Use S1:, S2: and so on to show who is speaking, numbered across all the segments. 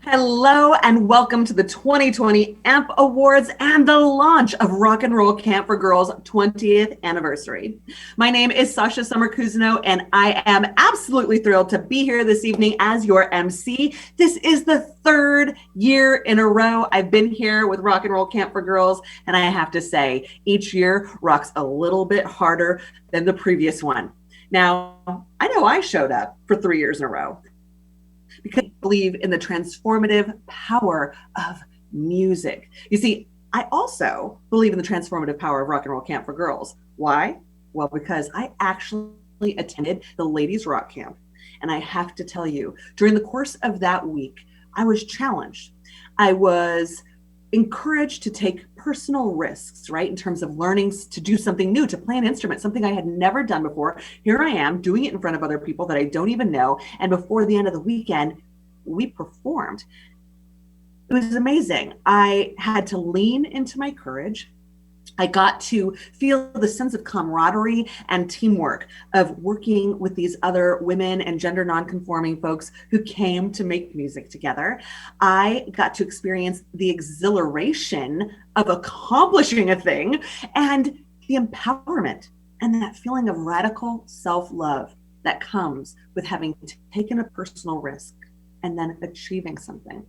S1: Hello and welcome to the 2020 AMP Awards and the launch of Rock and Roll Camp for Girls 20th anniversary. My name is Sasha Summer-Kuzno and I am absolutely thrilled to be here this evening as your MC. This is the third year in a row I've been here with Rock and Roll Camp for Girls, and I have to say, each year rocks a little bit harder than the previous one. Now, I know I showed up for 3 years in a row because I believe in the transformative power of music. You see, I also believe in the transformative power of Rock and Roll Camp for Girls. Why? Well, because I actually attended the Ladies Rock Camp. And I have to tell you, during the course of that week, I was challenged. I was encouraged to take personal risks, right? In terms of learning to do something new, to play an instrument, something I had never done before. Here I am doing it in front of other people that I don't even know. And before the end of the weekend, we performed. It was amazing. I had to lean into my courage. I got to feel the sense of camaraderie and teamwork of working with these other women and gender nonconforming folks who came to make music together. I got to experience the exhilaration of accomplishing a thing and the empowerment and that feeling of radical self-love that comes with having taken a personal risk and then achieving something.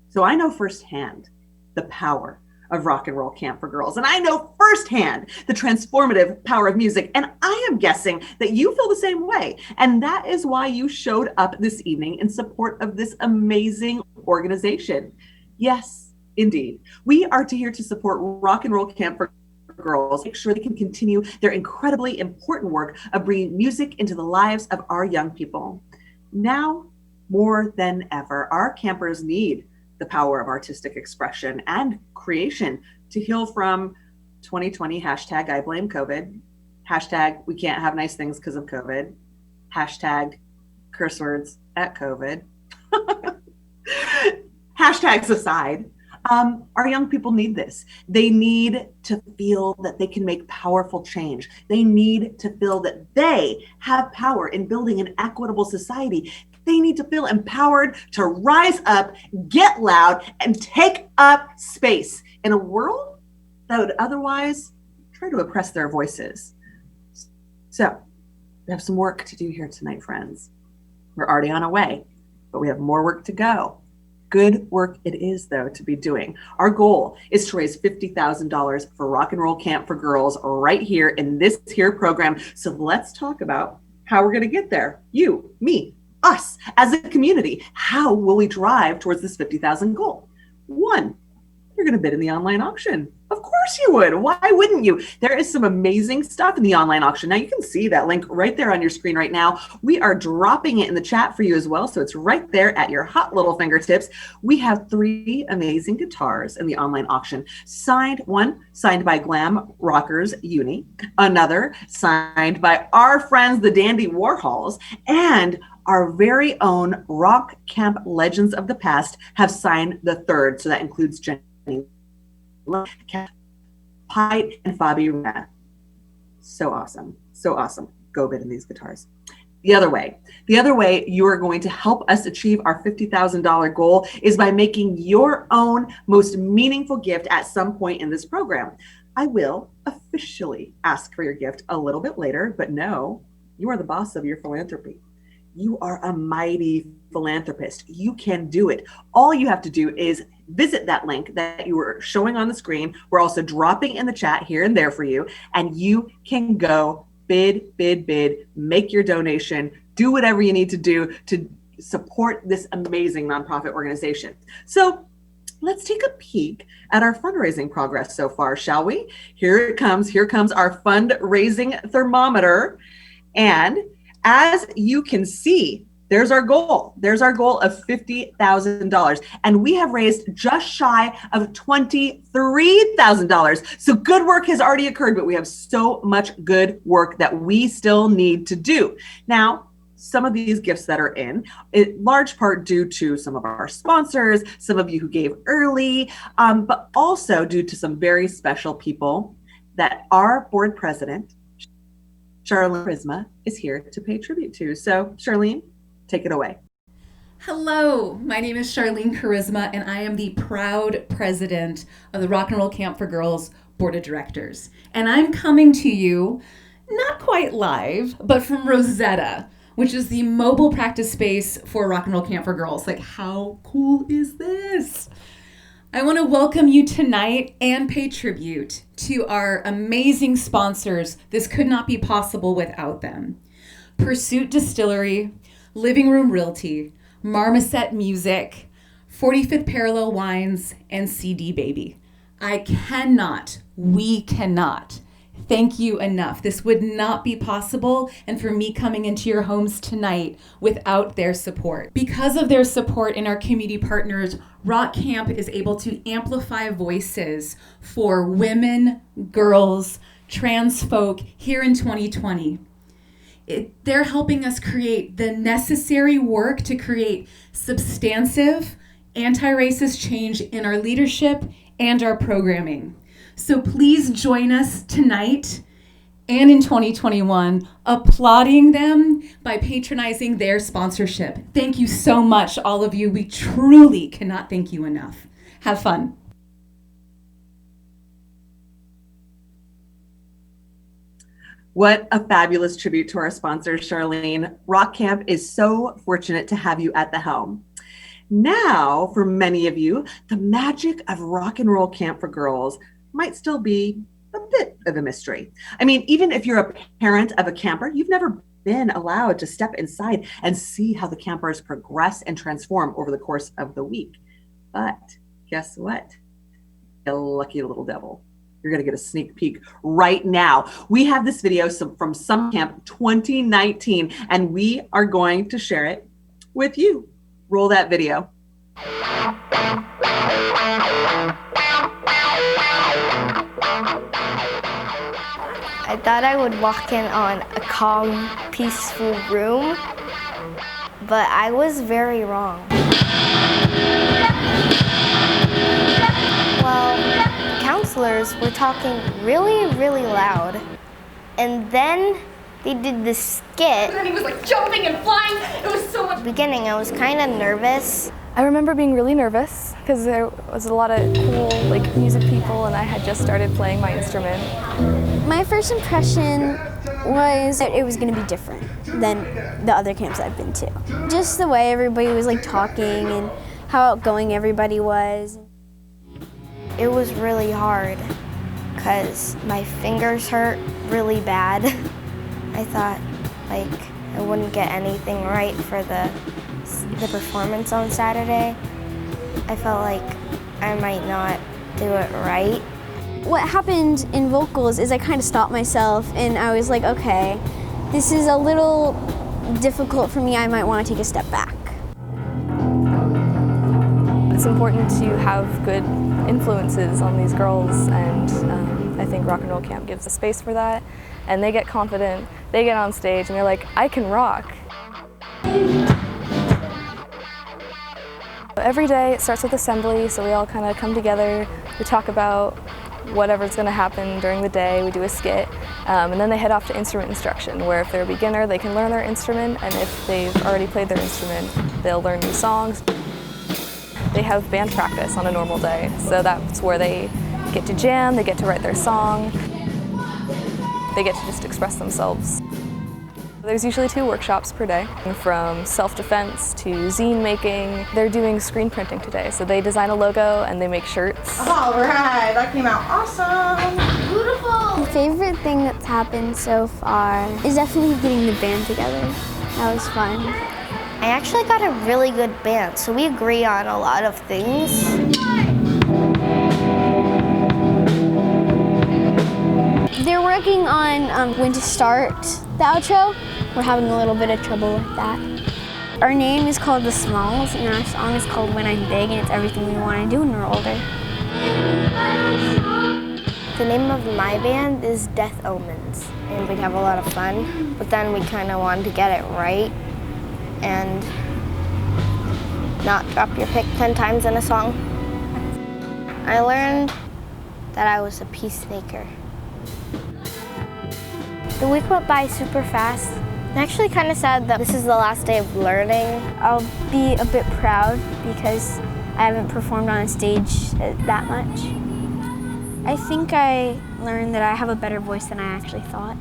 S1: So I know firsthand the power of Rock and Roll Camp for Girls. And I know firsthand the transformative power of music. And I am guessing that you feel the same way. And that is why you showed up this evening in support of this amazing organization. Yes, indeed. We are here to support Rock and Roll Camp for Girls, make sure they can continue their incredibly important work of bringing music into the lives of our young people. Now, more than ever, our campers need the power of artistic expression and creation to heal from 2020 hashtag I blame COVID, hashtag we can't have nice things because of COVID, hashtag curse words at COVID. Hashtags aside, our young people need this. They need to feel that they can make powerful change. They need to feel that they have power in building an equitable society. They need to feel empowered to rise up, get loud, and take up space in a world that would otherwise try to oppress their voices. So we have some work to do here tonight, friends. We're already on our way, but we have more work to go. Good work it is, though, to be doing. Our goal is to raise $50,000 for Rock and Roll Camp for Girls right here in this here program. So let's talk about how we're going to get there. You, me, us as a community. How will we drive towards this 50,000 goal? One, you're going to bid in the online auction. Of course you would. Why wouldn't you? There is some amazing stuff in the online auction. Now you can see that link right there on your screen right now. We are dropping it in the chat for you as well. So it's right there at your hot little fingertips. We have 3 amazing guitars in the online auction. One signed by Glam Rockers Uni, another signed by our friends, the Dandy Warhols, and our very own Rock Camp Legends of the Past have signed the 3rd. So that includes Jenny Pite and Fabi Rena. So awesome. So awesome. Go bid in these guitars. The other way you are going to help us achieve our $50,000 goal is by making your own most meaningful gift at some point in this program. I will officially ask for your gift a little bit later, but no, you are the boss of your philanthropy. You are a mighty philanthropist. You can do it. All you have to do is visit that link that you were showing on the screen. We're also dropping in the chat here and there for you, and you can go bid, make your donation, do whatever you need to do to support this amazing nonprofit organization. So let's take a peek at our fundraising progress so far, shall we? Here it comes. Here comes our fundraising thermometer. And as you can see, there's our goal. There's our goal of $50,000. And we have raised just shy of $23,000. So good work has already occurred, but we have so much good work that we still need to do. Now, some of these gifts that are in large part due to some of our sponsors, some of you who gave early, but also due to some very special people that our board president, Charlene Prisma, is here to pay tribute to. So Charlene, take it away.
S2: Hello, my name is Charlene Charisma, and I am the proud president of the Rock and Roll Camp for Girls Board of Directors. And I'm coming to you, not quite live, but from Rosetta, which is the mobile practice space for Rock and Roll Camp for Girls. Like, how cool is this? I want to welcome you tonight and pay tribute to our amazing sponsors. This could not be possible without them. Pursuit Distillery, Living Room Realty, Marmoset Music, 45th Parallel Wines, and CD Baby. We cannot thank you enough. This would not be possible, and for me coming into your homes tonight without their support. Because of their support and our community partners, Rock Camp is able to amplify voices for women, girls, trans folk here in 2020. They're helping us create the necessary work to create substantive anti-racist change in our leadership and our programming. So please join us tonight and in 2021 applauding them by patronizing their sponsorship. Thank you so much, all of you. We truly cannot thank you enough. Have fun.
S1: What a fabulous tribute to our sponsors, Charlene. Rock Camp is so fortunate to have you at the helm. Now, for many of you, the magic of Rock and Roll Camp for Girls might still be a bit of a mystery. I mean, even if you're a parent of a camper, you've never been allowed to step inside and see how the campers progress and transform over the course of the week. But guess what? You lucky little devil. You're going to get a sneak peek right now. We have this video from Summer Camp 2019, and we are going to share it with you. Roll that video.
S3: I thought I would walk in on a calm, peaceful room, but I was very wrong. Well, counselors were talking really, really loud, and then they did this skit.
S4: And he was like jumping and flying. It was so much.
S3: Beginning, I was kind of nervous.
S5: I remember being really nervous because there was a lot of cool music people, and I had just started playing my instrument.
S6: My first impression was that it was going to be different than the other camps I've been to. Just the way everybody was talking and how outgoing everybody was.
S3: It was really hard because my fingers hurt really bad. I thought I wouldn't get anything right for the performance on Saturday. I felt like I might not do it right.
S6: What happened in vocals is I kind of stopped myself and I was like, okay, this is a little difficult for me. I might want to take a step back.
S5: It's important to have good influences on these girls, and I think Rock and Roll Camp gives a space for that. And they get confident, they get on stage, and they're like, I can rock. Every day it starts with assembly, so we all kind of come together, we talk about whatever's going to happen during the day, we do a skit, and then they head off to instrument instruction, where if they're a beginner, they can learn their instrument, and if they've already played their instrument, they'll learn new songs. They have band practice on a normal day, so that's where they get to jam, they get to write their song, they get to just express themselves. There's usually 2 workshops per day, from self-defense to zine making. They're doing screen printing today, so they design a logo and they make shirts.
S4: All right, that came out awesome.
S6: Beautiful! The favorite thing that's happened so far is definitely getting the band together. That was fun.
S3: I actually got a really good band, so we agree on a lot of things.
S6: They're working on when to start the outro. We're having a little bit of trouble with that. Our name is called The Smalls, and our song is called When I'm Big, and it's everything we want to do when we're older.
S3: The name of my band is Death Omens, and we'd have a lot of fun, but then we kind of wanted to get it right and not drop your pick 10 times in a song. I learned that I was a peacemaker. The week went by super fast. I'm actually kind of sad that this is the last day of learning. I'll
S6: be a bit proud because I haven't performed on a stage that much. I think I learned that I have a better voice than I actually thought,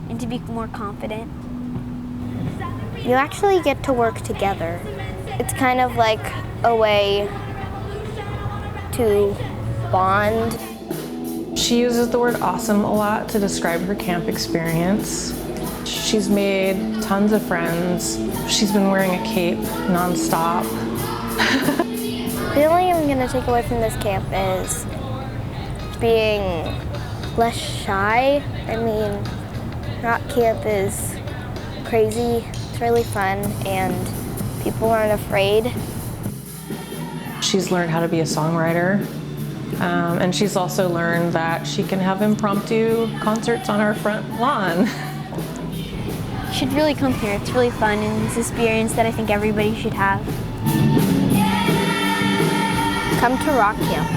S6: and to be more confident. You actually get to work together. It's kind of like a way to bond.
S7: She uses the word awesome a lot to describe her camp experience. She's made tons of friends. She's been wearing a cape nonstop.
S3: The only thing I'm going to take away from this camp is being less shy. I mean, rock camp is crazy, it's really fun, and people aren't afraid.
S7: She's learned how to be a songwriter, and she's also learned that she can have impromptu concerts on our front lawn.
S6: You should really come here. It's really fun, and it's an experience that I think everybody should have.
S3: Come to rock camp.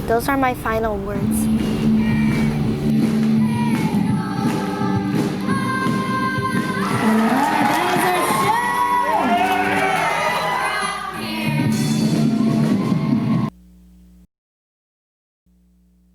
S3: Those are my final words.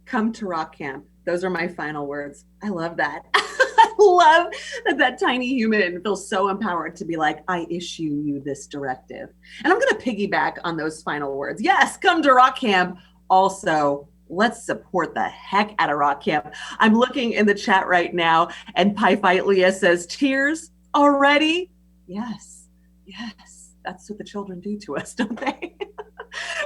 S1: Come to rock camp. Those are my final words. I love that. I love that that tiny human feels so empowered to be like, I issue you this directive. And I'm going to piggyback on those final words. Yes, come to rock camp. Also, let's support the heck out of rock camp. I'm looking in the chat right now, and Pie Fight Leah says, tears already? Yes, yes. That's what the children do to us, don't they?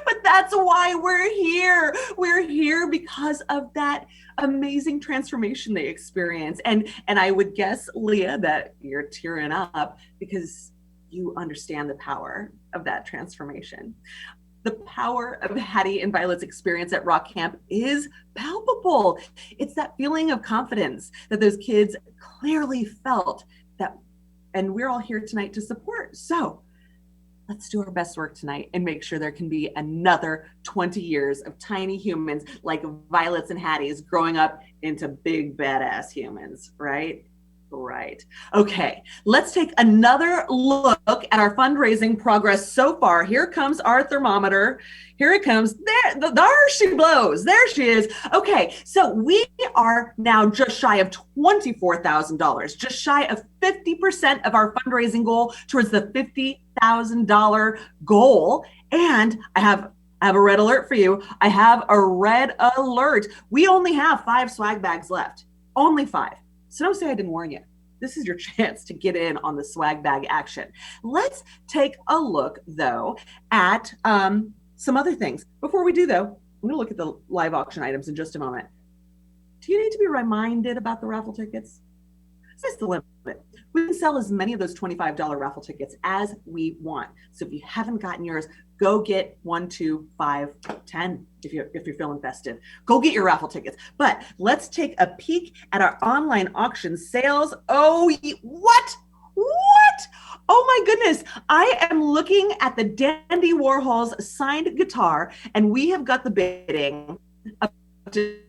S1: But that's why we're here. We're here because of that amazing transformation they experience. And I would guess, Leah, that you're tearing up because you understand the power of that transformation. The power of Hattie and Violet's experience at rock camp is palpable. It's that feeling of confidence that those kids clearly felt that, and we're all here tonight to support. So let's do our best work tonight and make sure there can be another 20 years of tiny humans like Violets and Hatties growing up into big badass humans, right? Right. Okay, let's take another look at our fundraising progress so far. Here comes our thermometer. Here it comes. There she blows. There she is. Okay, so we are now just shy of $24,000, just shy of 50% of our fundraising goal towards the $50,000 goal. And I have a red alert for you. I have a red alert. We only have 5 swag bags left. Only 5. So don't say I didn't warn you. This is your chance to get in on the swag bag action. Let's take a look, though, at some other things. Before we do, though, I'm going to look at the live auction items in just a moment. Do you need to be reminded about the raffle tickets? That's the limit. We can sell as many of those $25 raffle tickets as we want. So if you haven't gotten yours, go get 1, 2, 5, 10 if you're feeling festive. Go get your raffle tickets. But let's take a peek at our online auction sales. Oh, what? What? Oh my goodness. I am looking at the Dandy Warhol's signed guitar, and we have got the bidding up to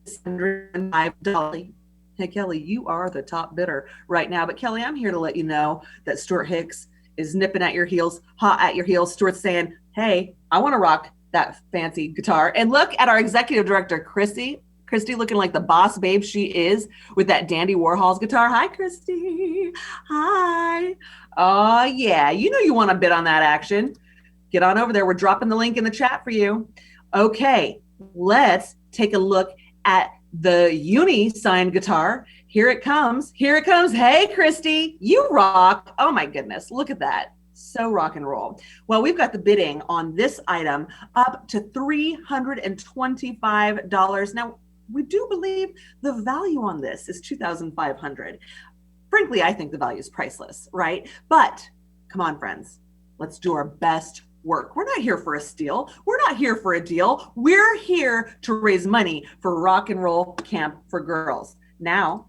S1: $105. Hey, Kelly, you are the top bidder right now. But Kelly, I'm here to let you know that Stuart Hicks is nipping at your heels, hot at your heels. Stuart's saying, hey, I want to rock that fancy guitar. And look at our executive director, Christy. Christy looking like the boss babe she is with that Dandy Warhol's guitar. Hi, Christy. Hi. Oh, yeah. You know you want to bid on that action. Get on over there. We're dropping the link in the chat for you. Okay, let's take a look at the uni signed guitar. Here it comes. Here it comes. Hey, Christy, you rock. Oh my goodness. Look at that. So rock and roll. Well, we've got the bidding on this item up to $325. Now, we do believe the value on this is $2,500. Frankly, I think the value is priceless, right? But come on, friends, let's do our best work. We're not here for a steal. We're not here for a deal. We're here to raise money for Rock and Roll Camp for Girls. Now,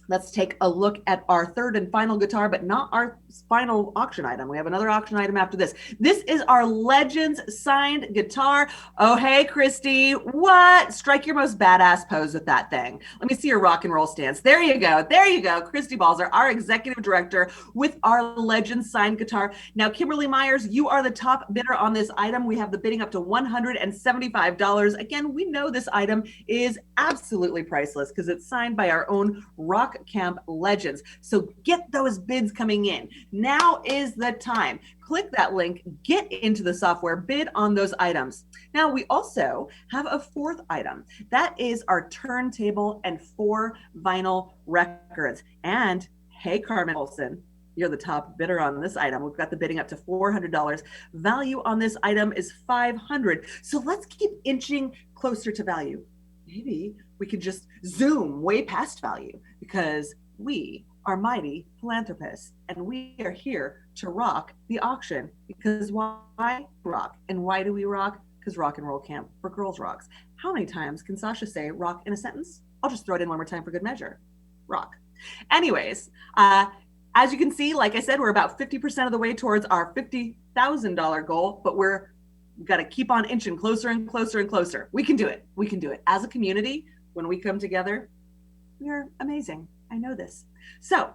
S1: Let's take a look at our third and final guitar, but not our final auction item. We have another auction item after this. This is our Legends signed guitar. Oh, hey, Christy. What? Strike your most badass pose with that thing. Let me see your rock and roll stance. There you go. There you go. Christy Balzer, our executive director with our Legends signed guitar. Now, Kimberly Myers, you are the top bidder on this item. We have the bidding up to $175. Again, we know this item is absolutely priceless because it's signed by our own Rock Camp legends. So get those bids coming in. Now is the time. Click that link, get into the software, bid on those items. Now we also have a fourth item. That is our turntable and 4 vinyl records. And hey, Carmen Olson, you're the top bidder on this item. We've got the bidding up to $400. Value on this item is $500. So let's keep inching closer to value. Maybe we could just zoom way past value because we are mighty philanthropists and we are here to rock the auction. Because why rock? And why do we rock? Because Rock and Roll Camp for Girls rocks. How many times can Sasha say rock in a sentence? I'll just throw it in one more time for good measure. Rock. Anyways, as you can see, like I said, we're about 50% of the way towards our $50,000 goal, but we've got to keep on inching closer and closer and closer. We can do it. We can do it. As a community, when we come together, we're amazing. I know this. So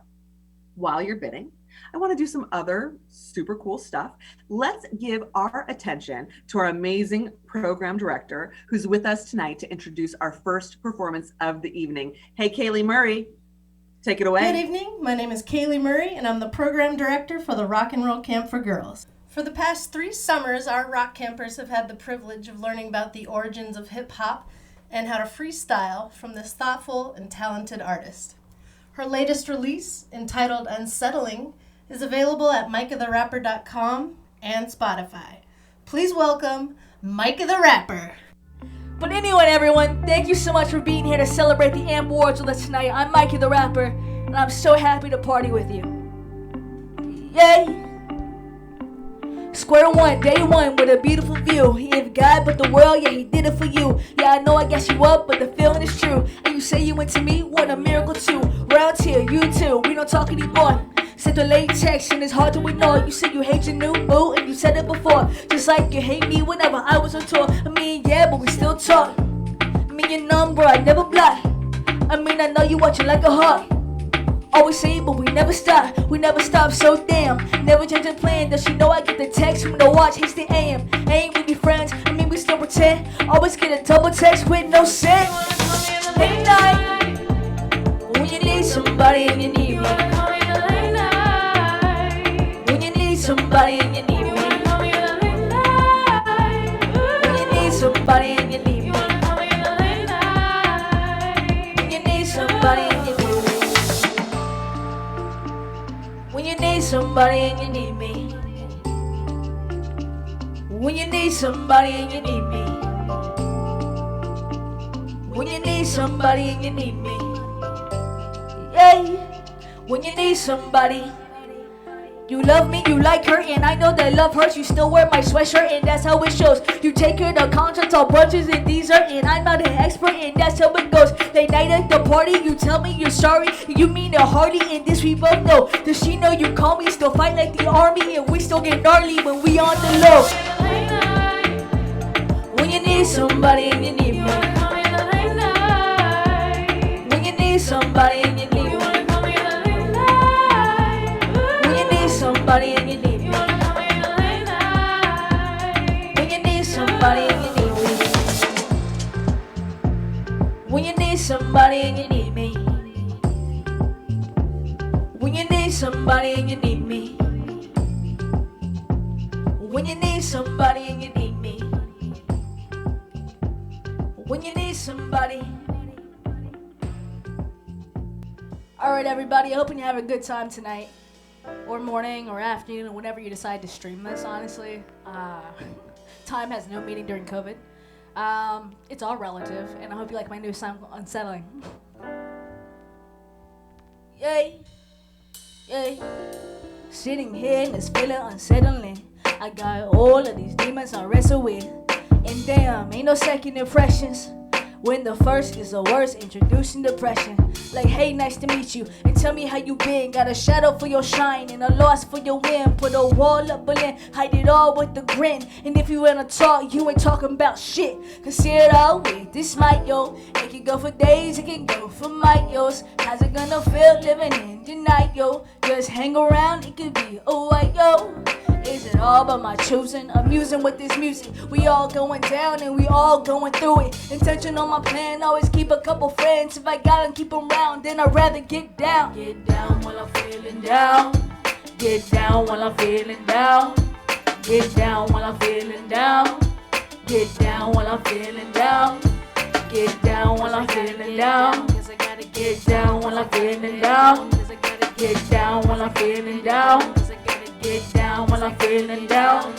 S1: while you're bidding, I want to do some other super cool stuff. Let's give our attention to our amazing program director who's with us tonight to introduce our first performance of the evening. Hey, Kaylee Murray, take it away.
S8: Good evening. My name is Kaylee Murray, and I'm the program director for the Rock and Roll Camp for Girls. For the past 3 summers, our rock campers have had the privilege of learning about the origins of hip-hop and how to freestyle from this thoughtful and talented artist. Her latest release, entitled Unsettling, is available at micahtherapper.com and Spotify. Please welcome Micah the Rapper.
S9: But anyway, everyone, thank you so much for being here to celebrate the AMP Awards with us tonight. I'm Mikey the Rapper, and I'm so happy to party with you. Yay! Square one, day one, with a beautiful view. He ain't God but the world, yeah, he did it for you. Yeah, I know I gas you up, but the feeling is true. And you say you went to me, what a miracle too. Round here, you too, we don't talk anymore. Sent a late text and it's hard to ignore. You said you hate your new boo and you said it before. Just like you hate me whenever I was on tour. I mean, yeah, but we still talk. I mean, your number, I never block. I mean, I know you watch it like a hawk. Always say but we never stop. We never stop, so damn. Never change the plan. Does she know I get the text from the watch? Hates the AM. Ain't we be friends? I mean, we still pretend. Always get a double text with no sense. Late night, when you need somebody and you need me. When you need somebody and you need me. When you need somebody and you need me. When you need somebody and you need me. When you need somebody and you need me. When you need somebody and you need me. When you need somebody and you need me. Yeah. When you need somebody. You love me, you like her, and I know that love hurts. You still wear my sweatshirt, and that's how it shows. You take her to concerts, all brunches and dessert, and I'm not an expert, and that's how it goes. Late night at the party, you tell me you're sorry. You mean it hardly, and this we both know. Does she know you call me? Still fight like the army, and we still get gnarly when we on the low. When you need somebody and you need me. When you need somebody and you need me. Somebody and you need me. When you need somebody and you need me. When you need somebody and you need me. When you need somebody and you need me. When you need somebody and you need me. When you need somebody. Alright everybody, I hope you have a good time tonight. Or morning, or afternoon, or whenever you decide to stream this, honestly. Time has no meaning during COVID. It's all relative, and I hope you like my new song, Unsettling. Yay, yay. Sitting here in this feeling unsettling. I got all of these demons I wrestle with. And damn, ain't no second impressions. When the first is the worst, introducing depression. Like, hey, nice to meet you, and tell me how you been. Got a shadow for your shine and a loss for your win. Put a wall up Berlin, hide it all with the grin. And if you wanna talk, you ain't talking about shit. Cause see it all with this mic, yo. It can go for days, it can go for miles. How's it gonna feel living in the night, yo? Just hang around, it could be a white, yo. Is it all by my choosing? Amusing with this music. We all going down and we all going through it. Intention on my plan, always keep a couple friends. If I got them, keep them round, then I'd rather get down. Get down while I'm feeling down. Get down while I'm feeling down. Get down while I'm feeling down. Get down while I'm feeling down. Get down while I'm feeling down. Get down while I'm feeling down. Get down while I'm feeling down. Get down when I'm feeling down.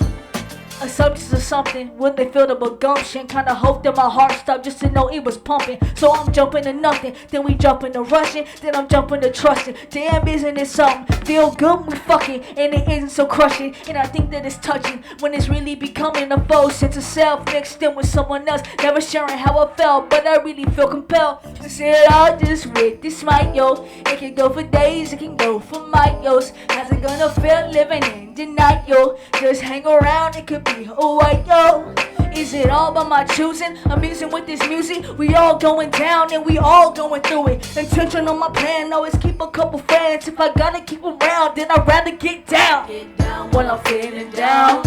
S9: Assumptions or something, when they feel the gumption. Kinda hope that my heart stopped just to know it was pumping. So I'm jumping to nothing, then we jump into rushing, then I'm jumping to trusting. Damn, isn't it something? Feel good when we fucking, and it isn't so crushing. And I think that it's touching when it's really becoming a false sense of self mixed in with someone else. Never sharing how I felt, but I really feel compelled to say it all just with this mic, yo. It can go for days, it can go for miles. How's it gonna feel living in the night, yo? Just hang around, it could be oh white, yo. Is it all by my choosing? Amusing with this music. We all going down and we all going through it. Intention on my plan, always keep a couple friends. If I gotta keep them around, then I'd rather get down. Get down when I'm feeling down.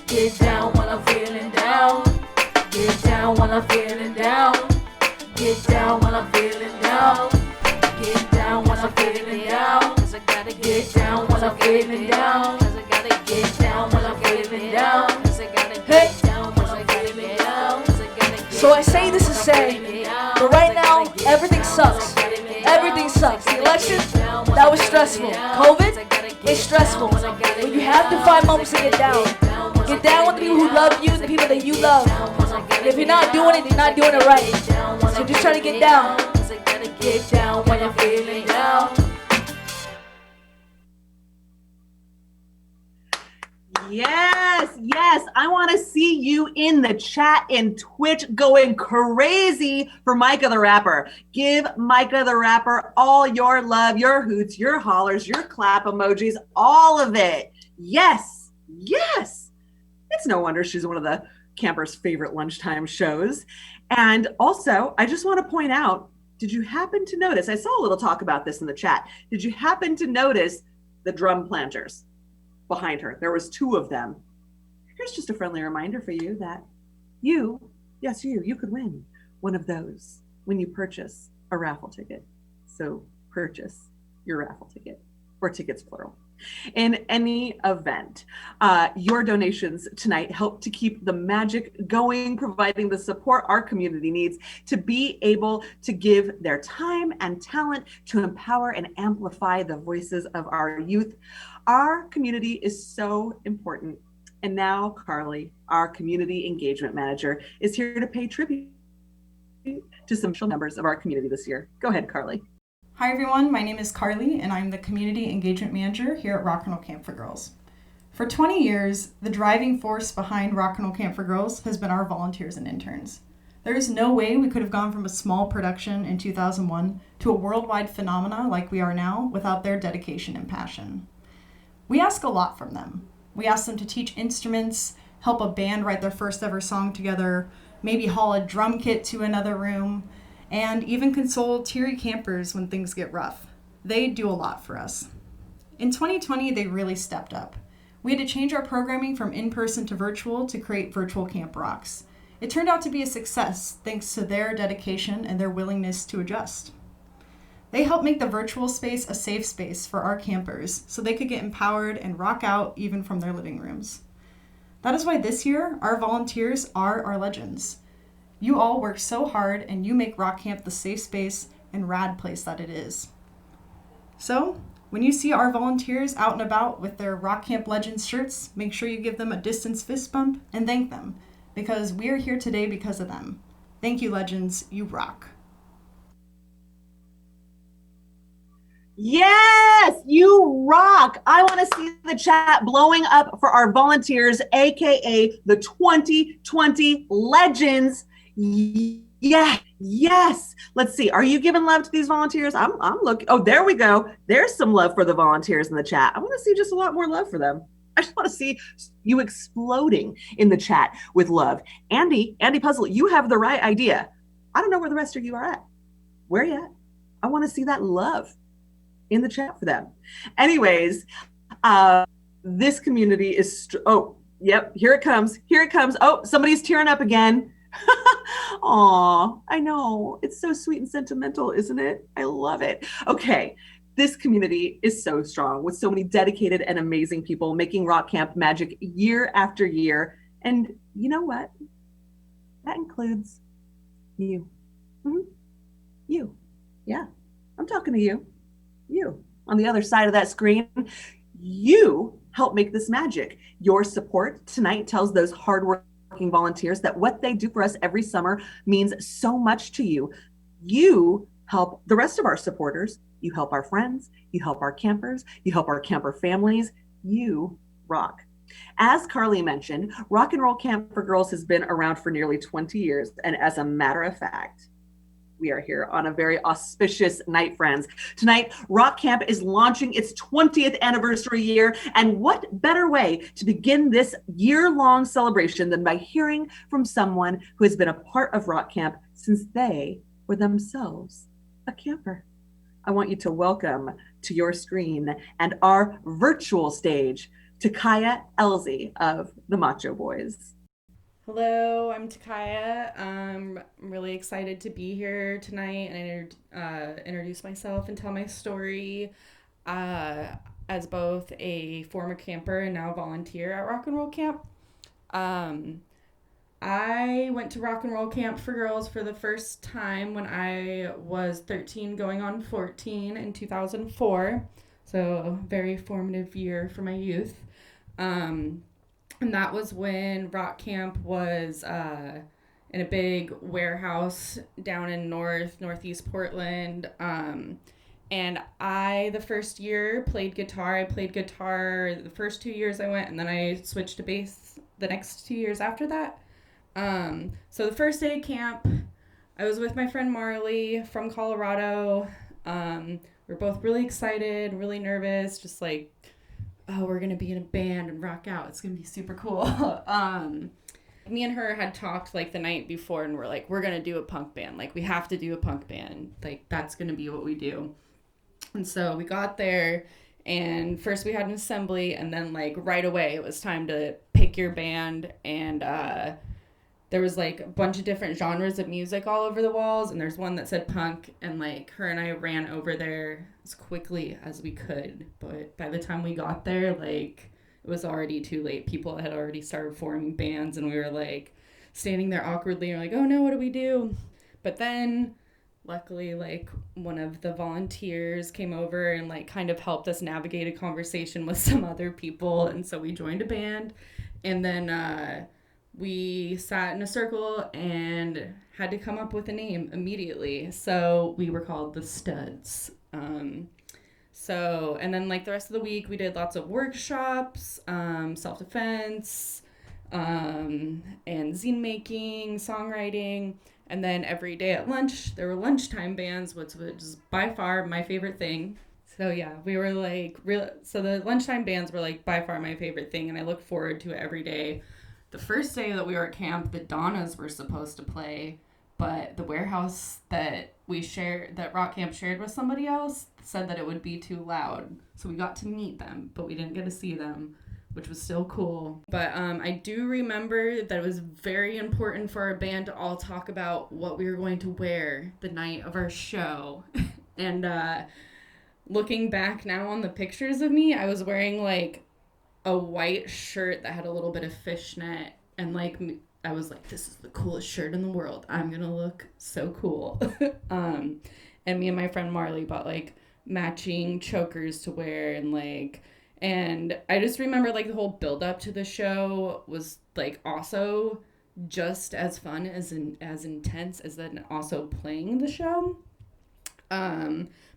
S9: Get down when I'm feeling down. Get down when I'm feeling down. Get down when I'm feeling down. Get down when I'm feeling down. Cause I gotta get down when I'm feeling down. Cause I gotta get down when I'm feeling down. Hey. So I say this to say, but right now, everything sucks. Everything sucks. The election, that was stressful. COVID, it's stressful. But you have to find moments to get down. Get down with the people who love you, the people that you love. And if you're not doing it, you're not doing it right. So just try to get down. Get down when you're feeling down.
S1: Yes, yes. I want to see you in the chat and Twitch going crazy for Micah the Rapper. Give Micah the Rapper all your love, your hoots, your hollers, your clap emojis, all of it. Yes, yes. It's no wonder she's one of the campers' favorite lunchtime shows. And also, I just want to point out, did you happen to notice, I saw a little talk about this in the chat. Did you happen to notice the drum planters behind her? There was 2 of them. Here's just a friendly reminder for you that you could win one of those when you purchase a raffle ticket. So purchase your raffle ticket, or tickets plural. In any event, your donations tonight help to keep the magic going, providing the support our community needs to be able to give their time and talent to empower and amplify the voices of our youth. Our community is so important. And now Carly, our community engagement manager, is here to pay tribute to some special members of our community this year. Go ahead, Carly.
S10: Hi everyone, my name is Carly and I'm the Community Engagement Manager here at Rock and Roll Camp for Girls. For 20 years, the driving force behind Rock and Roll Camp for Girls has been our volunteers and interns. There is no way we could have gone from a small production in 2001 to a worldwide phenomena like we are now without their dedication and passion. We ask a lot from them. We ask them to teach instruments, help a band write their first ever song together, maybe haul a drum kit to another room, and even console teary campers when things get rough. They do a lot for us. In 2020, they really stepped up. We had to change our programming from in-person to virtual to create Virtual Camp Rocks. It turned out to be a success thanks to their dedication and their willingness to adjust. They helped make the virtual space a safe space for our campers so they could get empowered and rock out even from their living rooms. That is why this year, our volunteers are our legends. You all work so hard and you make Rock Camp the safe space and rad place that it is. So, when you see our volunteers out and about with their Rock Camp Legends shirts, make sure you give them a distance fist bump and thank them, because we are here today because of them. Thank you, Legends. You rock.
S1: Yes, you rock. I want to see the chat blowing up for our volunteers, AKA the 2020 Legends. Yeah, yes. Let's see. Are you giving love to these volunteers? I'm looking. Oh, there we go. There's some love for the volunteers in the chat. I want to see just a lot more love for them. I just want to see you exploding in the chat with love. Andy Puzzle, you have the right idea. I don't know where the rest of you are at. Where are you at? I want to see that love in the chat for them. Anyways, this community is, oh, yep, here it comes. Here it comes. Oh, somebody's tearing up again. Aw, I know. It's so sweet and sentimental, isn't it? I love it. Okay, this community is so strong with so many dedicated and amazing people making Rock Camp magic year after year. And you know what? That includes you. Mm-hmm. You. Yeah, I'm talking to you. You on the other side of that screen. You help make this magic. Your support tonight tells those hardworking volunteers that what they do for us every summer means so much to you. You help the rest of our supporters. You help our friends. You help our campers. You help our camper families. You rock. As Carly mentioned, Rock and Roll Camp for Girls has been around for nearly 20 years. And as a matter of fact, we are here on a very auspicious night, friends. Tonight, Rock Camp is launching its 20th anniversary year. And what better way to begin this year-long celebration than by hearing from someone who has been a part of Rock Camp since they were themselves a camper. I want you to welcome to your screen and our virtual stage, Takaya Elzy of the Macho Boys.
S11: Hello, I'm Takaya. I'm really excited to be here tonight and introduce myself and tell my story as both a former camper and now volunteer at Rock and Roll Camp. I went to Rock and Roll Camp for Girls for the first time when I was 13 going on 14 in 2004. So a very formative year for my youth. And that was when Rock Camp was in a big warehouse down in northeast Portland. And the first year, played guitar. I played guitar the first 2 years I went, and then I switched to bass the next 2 years after that. So the first day of camp, I was with my friend Marley from Colorado. We were both really excited, really nervous, just like, oh, we're going to be in a band and rock out. It's going to be super cool. Me and her had talked like the night before and we're like, we're going to do a punk band. Like we have to do a punk band. Like that's going to be what we do. And so we got there and first we had an assembly and then like right away it was time to pick your band. And there was like a bunch of different genres of music all over the walls. And there's one that said punk and like her and I ran over there as quickly as we could. But by the time we got there, like it was already too late. People had already started forming bands and we were like standing there awkwardly and like, oh no, what do we do? But then luckily like one of the volunteers came over and like kind of helped us navigate a conversation with some other people. And so we joined a band and then we sat in a circle and had to come up with a name immediately. So we were called the Studs. And then like the rest of the week, we did lots of workshops, self-defense, and zine making, songwriting. And then every day at lunch, there were lunchtime bands, which was by far my favorite thing. So yeah, we were like, so the lunchtime bands were like by far my favorite thing. And I look forward to it every day. The first day that we were at camp, the Donnas were supposed to play, but the warehouse that Rock Camp shared with somebody else said that it would be too loud. So we got to meet them, but we didn't get to see them, which was still cool. But I do remember that it was very important for our band to all talk about what we were going to wear the night of our show. And looking back now on the pictures of me, I was wearing like a white shirt that had a little bit of fishnet and like I was like, this is the coolest shirt in the world. I'm gonna look so cool. And me and my friend Marley bought like matching chokers to wear and I just remember like the whole build up to the show was like also just as fun as intense as then also playing the show.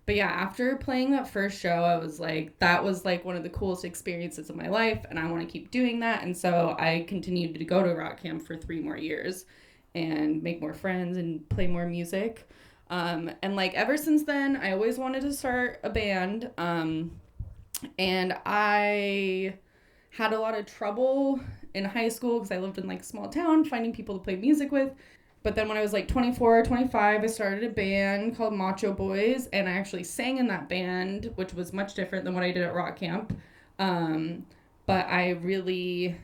S11: But yeah, after playing that first show, I was like, that was like one of the coolest experiences of my life, and I want to keep doing that. And so I continued to go to Rock Camp for 3 more years. and make more friends and play more music. And like ever since then, I always wanted to start a band. And I had a lot of trouble in high school because I lived in like a small town finding people to play music with. But then when I was like 24 or 25, I started a band called Macho Boys, and I actually sang in that band, which was much different than what I did at rock camp. But I really,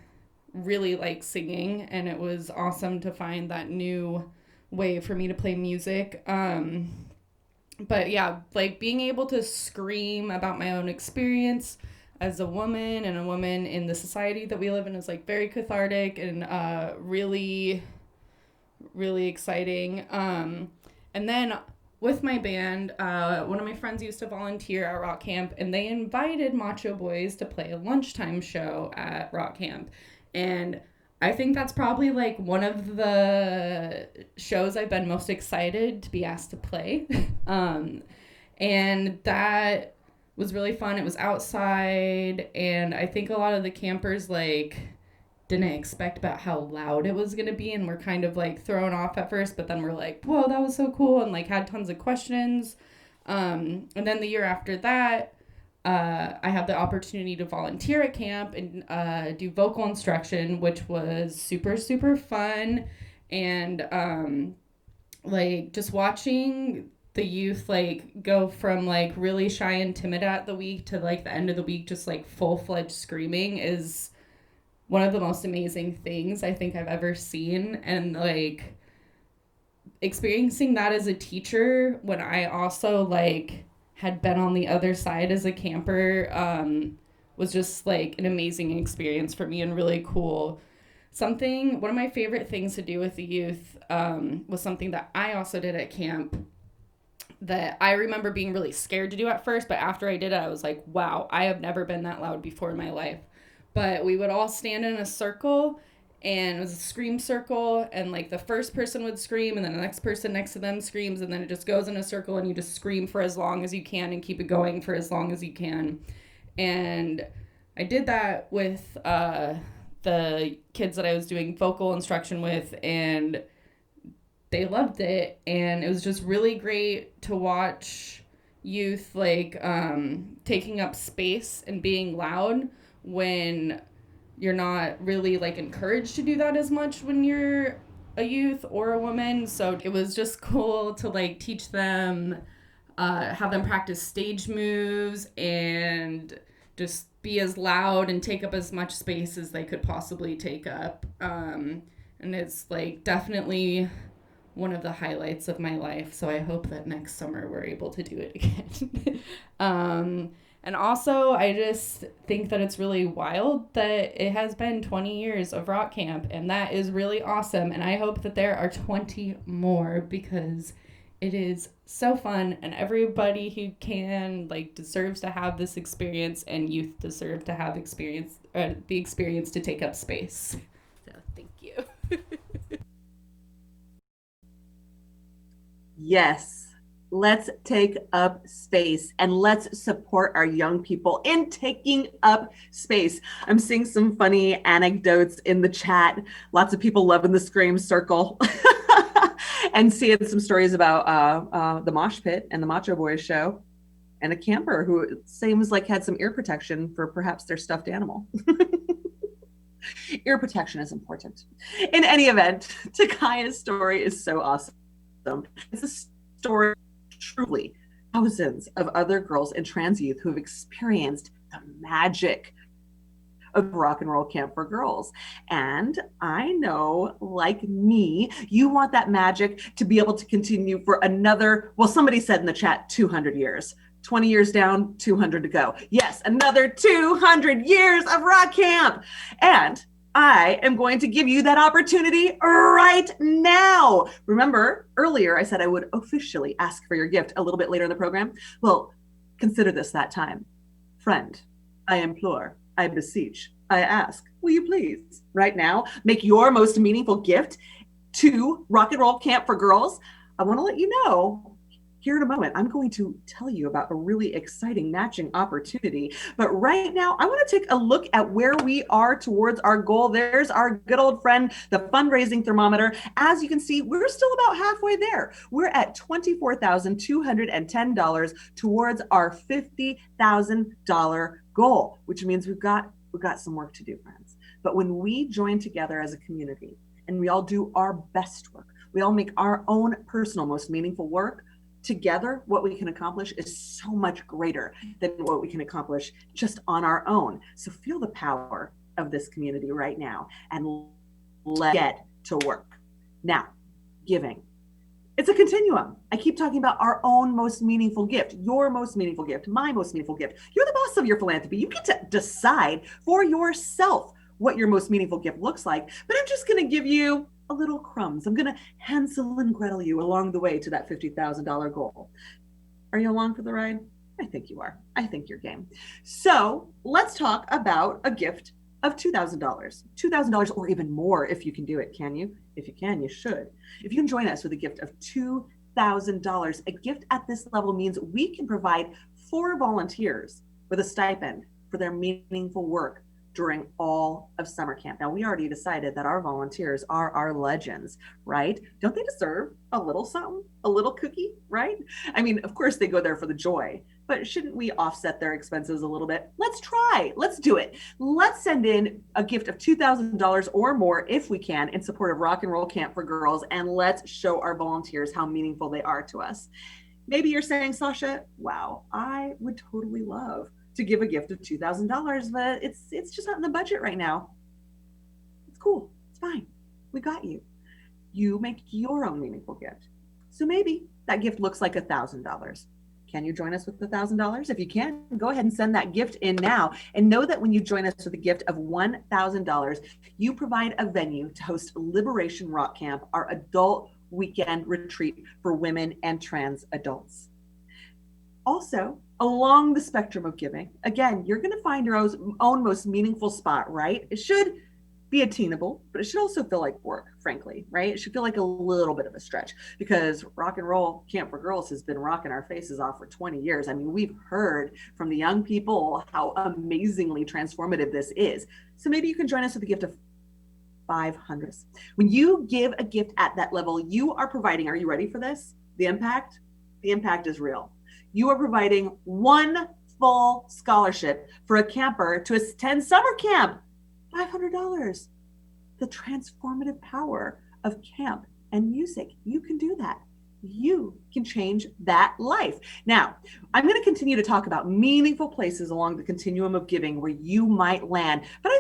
S11: really like singing, and it was awesome to find that new way for me to play music. But yeah, like being able to scream about my own experience as a woman and a woman in the society that we live in is like very cathartic and really, really exciting. And then with my band, one of my friends used to volunteer at rock camp, and they invited Macho Boys to play a lunchtime show at rock camp. And I think that's probably like one of the shows I've been most excited to be asked to play. And that was really fun. It was outside, and I think a lot of the campers like didn't expect about how loud it was gonna be, and were kind of like thrown off at first, but then we're like, whoa, that was so cool, and like had tons of questions. And then the year after that, I had the opportunity to volunteer at camp and do vocal instruction, which was super, super fun. And like just watching the youth like go from like really shy and timid at the week to like the end of the week just like full-fledged screaming is one of the most amazing things I think I've ever seen. And like experiencing that as a teacher when I also like had been on the other side as a camper was just like an amazing experience for me and really cool. One of my favorite things to do with the youth was something that I also did at camp that I remember being really scared to do at first, but after I did it, I was like, wow, I have never been that loud before in my life. But we would all stand in a circle, and it was a scream circle, and like the first person would scream, and then the next person next to them screams, and then it just goes in a circle, and you just scream for as long as you can and keep it going for as long as you can. And I did that with the kids that I was doing vocal instruction with, and they loved it. And it was just really great to watch youth like taking up space and being loud when you're not really like encouraged to do that as much when you're a youth or a woman. So it was just cool to like teach them, have them practice stage moves and just be as loud and take up as much space as they could possibly take up. And it's like definitely one of the highlights of my life. So I hope that next summer we're able to do it again. And also, I just think that it's really wild that it has been 20 years of rock camp, and that is really awesome. And I hope that there are 20 more because it is so fun, and everybody who can like deserves to have this experience, and youth deserve to have the experience to take up space. So thank you.
S1: Yes. Let's take up space and let's support our young people in taking up space. I'm seeing some funny anecdotes in the chat. Lots of people loving the scream circle and seeing some stories about the mosh pit and the Macho Boys show and a camper who it seems like had some ear protection for perhaps their stuffed animal. Ear protection is important. In any event, Takaya's story is so awesome. It's a story truly thousands of other girls and trans youth who have experienced the magic of rock and roll camp for girls. And I know, like me, you want that magic to be able to continue for another, well, somebody said in the chat, 200 years. 20 years down, 200 to go. Yes, another 200 years of rock camp. And I am going to give you that opportunity right now. Remember, earlier I said I would officially ask for your gift a little bit later in the program. Well, consider this that time. Friend, I implore, I beseech, I ask, will you please, right now, make your most meaningful gift to Rock and Roll Camp for Girls? I want to let you know Here in a moment, I'm going to tell you about a really exciting matching opportunity. But right now, I want to take a look at where we are towards our goal. There's our good old friend, the fundraising thermometer. As you can see, we're still about halfway there. We're at $24,210 towards our $50,000 goal, which means we've got some work to do, friends. But when we join together as a community and we all do our best work, we all make our own personal, most meaningful work, together, what we can accomplish is so much greater than what we can accomplish just on our own. So feel the power of this community right now and let's get to work. Now, giving. It's a continuum. I keep talking about our own most meaningful gift, your most meaningful gift, my most meaningful gift. You're the boss of your philanthropy. You get to decide for yourself what your most meaningful gift looks like, but I'm just going to give you a little crumbs. I'm going to Hansel and Gretel you along the way to that $50,000 goal. Are you along for the ride? I think you are. I think you're game. So let's talk about a gift of $2,000. $2,000 or even more if you can do it, can you? If you can, you should. If you can join us with a gift of $2,000, a gift at this level means we can provide 4 volunteers with a stipend for their meaningful work during all of summer camp. Now, we already decided that our volunteers are our legends, right? Don't they deserve a little something, a little cookie, right? I mean, of course they go there for the joy, but shouldn't we offset their expenses a little bit? Let's try, let's do it. Let's send in a gift of $2,000 or more if we can in support of Rock and Roll Camp for Girls, and let's show our volunteers how meaningful they are to us. Maybe you're saying, Sasha, wow, I would totally love to give a gift of $2,000, but it's just not in the budget right now. It's cool. It's fine. We got you. You make your own meaningful gift. So maybe that gift looks like $1,000. Can you join us with $1,000? If you can, go ahead and send that gift in now. And know that when you join us with a gift of $1,000, you provide a venue to host Liberation Rock Camp, our adult weekend retreat for women and trans adults. Also, along the spectrum of giving, again, you're going to find your own most meaningful spot, right? It should be attainable, but it should also feel like work, frankly, right? It should feel like a little bit of a stretch because Rock and Roll Camp for Girls has been rocking our faces off for 20 years. I mean, we've heard from the young people how amazingly transformative this is. So maybe you can join us with a gift of $500. When you give a gift at that level, you are providing, are you ready for this? The impact? The impact is real. You are providing 1 full scholarship for a camper to attend summer camp. $500. The transformative power of camp and music. You can do that. You can change that life. Now, I'm going to continue to talk about meaningful places along the continuum of giving where you might land. But I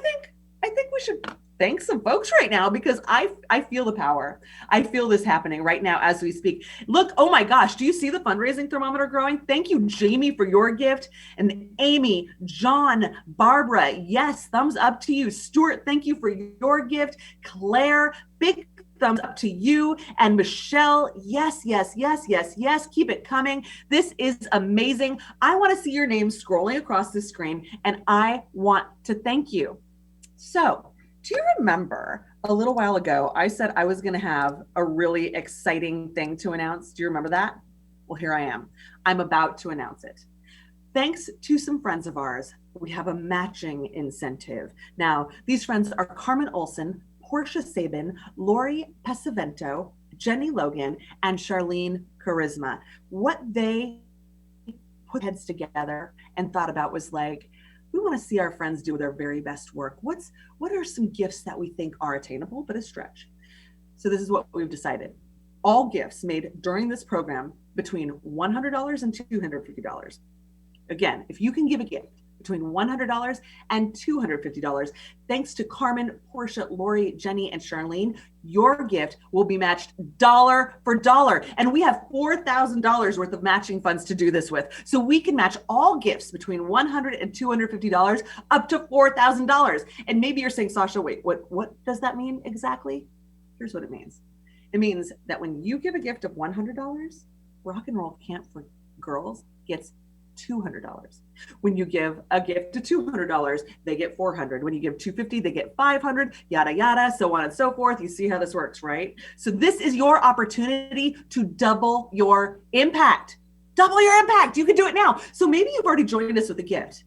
S1: think we should thank some folks right now because I feel the power. I feel this happening right now as we speak. Look, oh my gosh, do you see the fundraising thermometer growing? Thank you, Jamie, for your gift. And Amy, John, Barbara, yes, thumbs up to you. Stuart, thank you for your gift. Claire, big thumbs up to you. And Michelle, yes, yes, yes, yes, yes. Keep it coming. This is amazing. I want to see your name scrolling across the screen, and I want to thank you. So, do you remember a little while ago, I said I was going to have a really exciting thing to announce? Do you remember that? Well, here I am. I'm about to announce it. Thanks to some friends of ours, we have a matching incentive. Now, these friends are Carmen Olson, Portia Sabin, Lori Pesavento, Jenny Logan, and Charlene Charisma. What they put heads together and thought about was like, we want to see our friends do their very best work. What are some gifts that we think are attainable, but a stretch? So this is what we've decided. All gifts made during this program between $100 and $250. Again, if you can give a gift between $100 and $250, thanks to Carmen, Portia, Lori, Jenny, and Charlene, your gift will be matched dollar for dollar. And we have $4,000 worth of matching funds to do this with. So we can match all gifts between $100 and $250 up to $4,000. And maybe you're saying, Sasha, wait, what does that mean exactly? Here's what it means. It means that when you give a gift of $100, Rock and Roll Camp for Girls gets $200. When you give a gift of $200, they get $400. When you give $250, they get $500, yada, yada, so on and so forth. You see how this works, right? So this is your opportunity to double your impact. Double your impact. You can do it now. So maybe you've already joined us with a gift.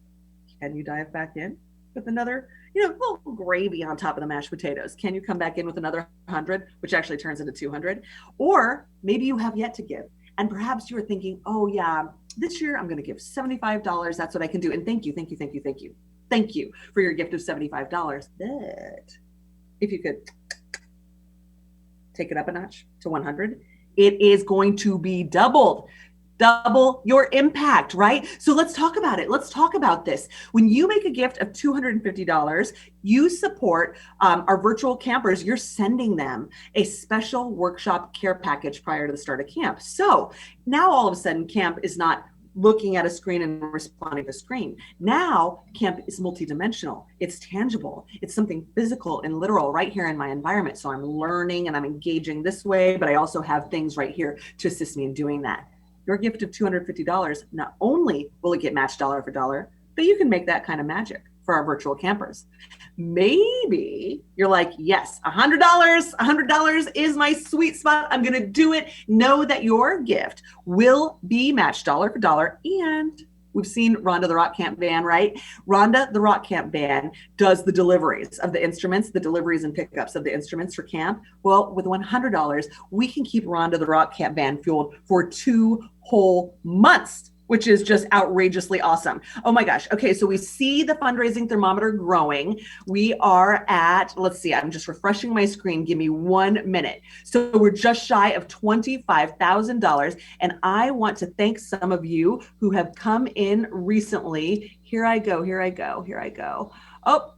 S1: Can you dive back in with another, little gravy on top of the mashed potatoes? Can you come back in with another 100, which actually turns into 200? Or maybe you have yet to give. And perhaps you are thinking, oh yeah, this year I'm going to give $75. That's what I can do. And thank you. Thank you for your gift of $75. But if you could take it up a notch to 100, it is going to be doubled. Double your impact, right? So let's talk about it. Let's talk about this. When you make a gift of $250, you support our virtual campers. You're sending them a special workshop care package prior to the start of camp. So now all of a sudden camp is not looking at a screen and responding to the screen. Now camp is multidimensional. It's tangible. It's something physical and literal right here in my environment. So I'm learning and I'm engaging this way, but I also have things right here to assist me in doing that. Your gift of $250, not only will it get matched dollar for dollar, but you can make that kind of magic for our virtual campers. Maybe you're like, yes, $100 is my sweet spot. I'm going to do it. Know that your gift will be matched dollar for dollar. And we've seen Rhonda the Rock Camp Band, right? Rhonda the Rock Camp Band does the deliveries of the instruments, the deliveries and pickups of the instruments for camp. Well, with $100, we can keep Rhonda the Rock Camp Band fueled for 2 whole months, which is just outrageously awesome. Oh my gosh. Okay, so we see the fundraising thermometer growing. We are at, let's see, I'm just refreshing my screen. Give me 1 minute. So we're just shy of $25,000. And I want to thank some of you who have come in recently. Here I go. Oh,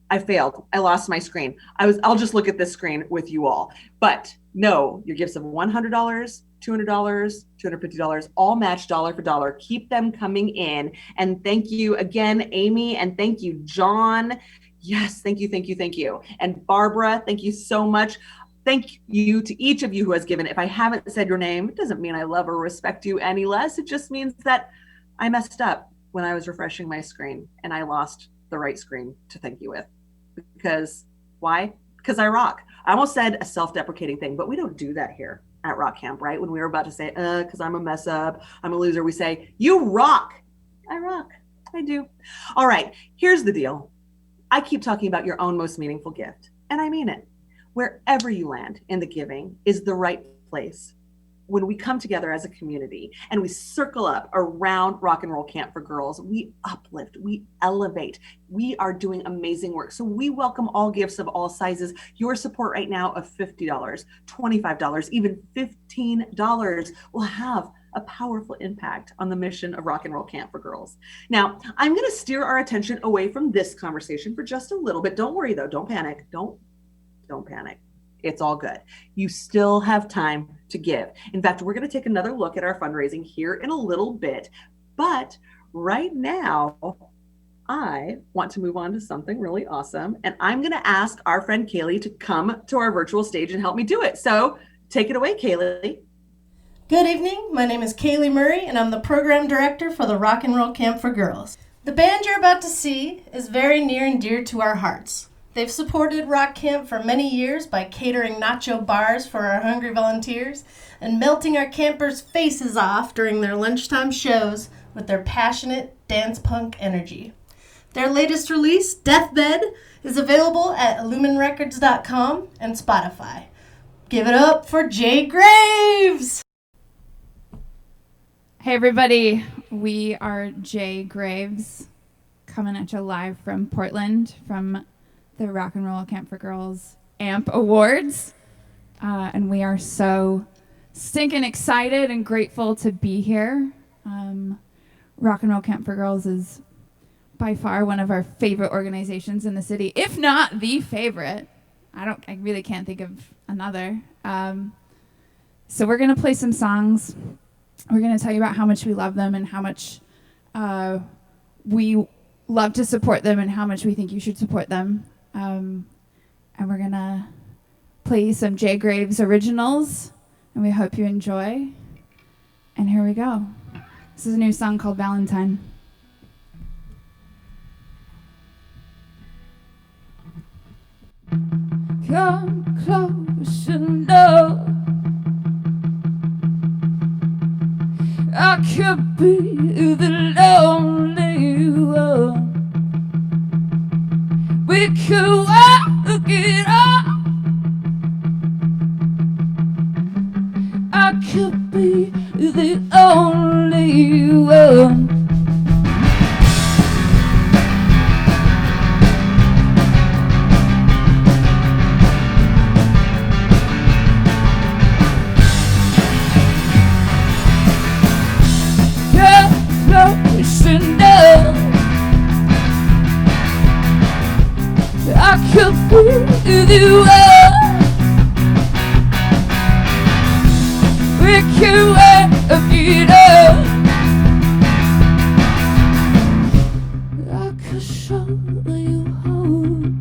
S1: I failed. I lost my screen. I'll just look at this screen with you all. But no, your gifts of $100, $200, $250, all matched dollar for dollar. Keep them coming in. And thank you again, Amy, and thank you, John. Yes, thank you. And Barbara, thank you so much. Thank you to each of you who has given. If I haven't said your name, it doesn't mean I love or respect you any less. It just means that I messed up when I was refreshing my screen and I lost the right screen to thank you with. Because why? Because I rock. I almost said a self-deprecating thing, but we don't do that here at Rock Camp, right? When we were about to say, because I'm a mess up, I'm a loser, we say, you rock. I rock. I do. All right, here's the deal. I keep talking about your own most meaningful gift, and I mean it. Wherever you land in the giving is the right place. When we come together as a community and we circle up around Rock and Roll Camp for Girls, we uplift, we elevate, we are doing amazing work. So we welcome all gifts of all sizes. Your support right now of $50, $25, even $15 will have a powerful impact on the mission of Rock and Roll Camp for Girls. Now, I'm going to steer our attention away from this conversation for just a little bit. Don't worry though, don't panic. Don't panic. It's all good. You still have time to give. In fact, we're going to take another look at our fundraising here in a little bit. But right now, I want to move on to something really awesome. And I'm going to ask our friend Kaylee to come to our virtual stage and help me do it. So take it away, Kaylee.
S8: Good evening. My name is Kaylee Murray, and I'm the program director for the Rock and Roll Camp for Girls. The band you're about to see is very near and dear to our hearts. They've supported Rock Camp for many years by catering nacho bars for our hungry volunteers and melting our campers' faces off during their lunchtime shows with their passionate dance punk energy. Their latest release, Deathbed, is available at illuminrecords.com and Spotify. Give it up for Jay Graves!
S12: Hey everybody, we are Jay Graves, coming at you live from Portland, from the Rock and Roll Camp for Girls AMP Awards. And we are so stinking excited and grateful to be here. Rock and Roll Camp for Girls is by far one of our favorite organizations in the city, if not the favorite. I really can't think of another. So we're gonna play some songs. We're gonna tell you about how much we love them and how much we love to support them and how much we think you should support them. And we're gonna play some Jay Graves originals, and we hope you enjoy. And here we go. This is a new song called Valentine. come close enough. I could be the lonely one. We could work it out. I could be the only one. Close enough. I could be the one. We could work it out. I could show you home.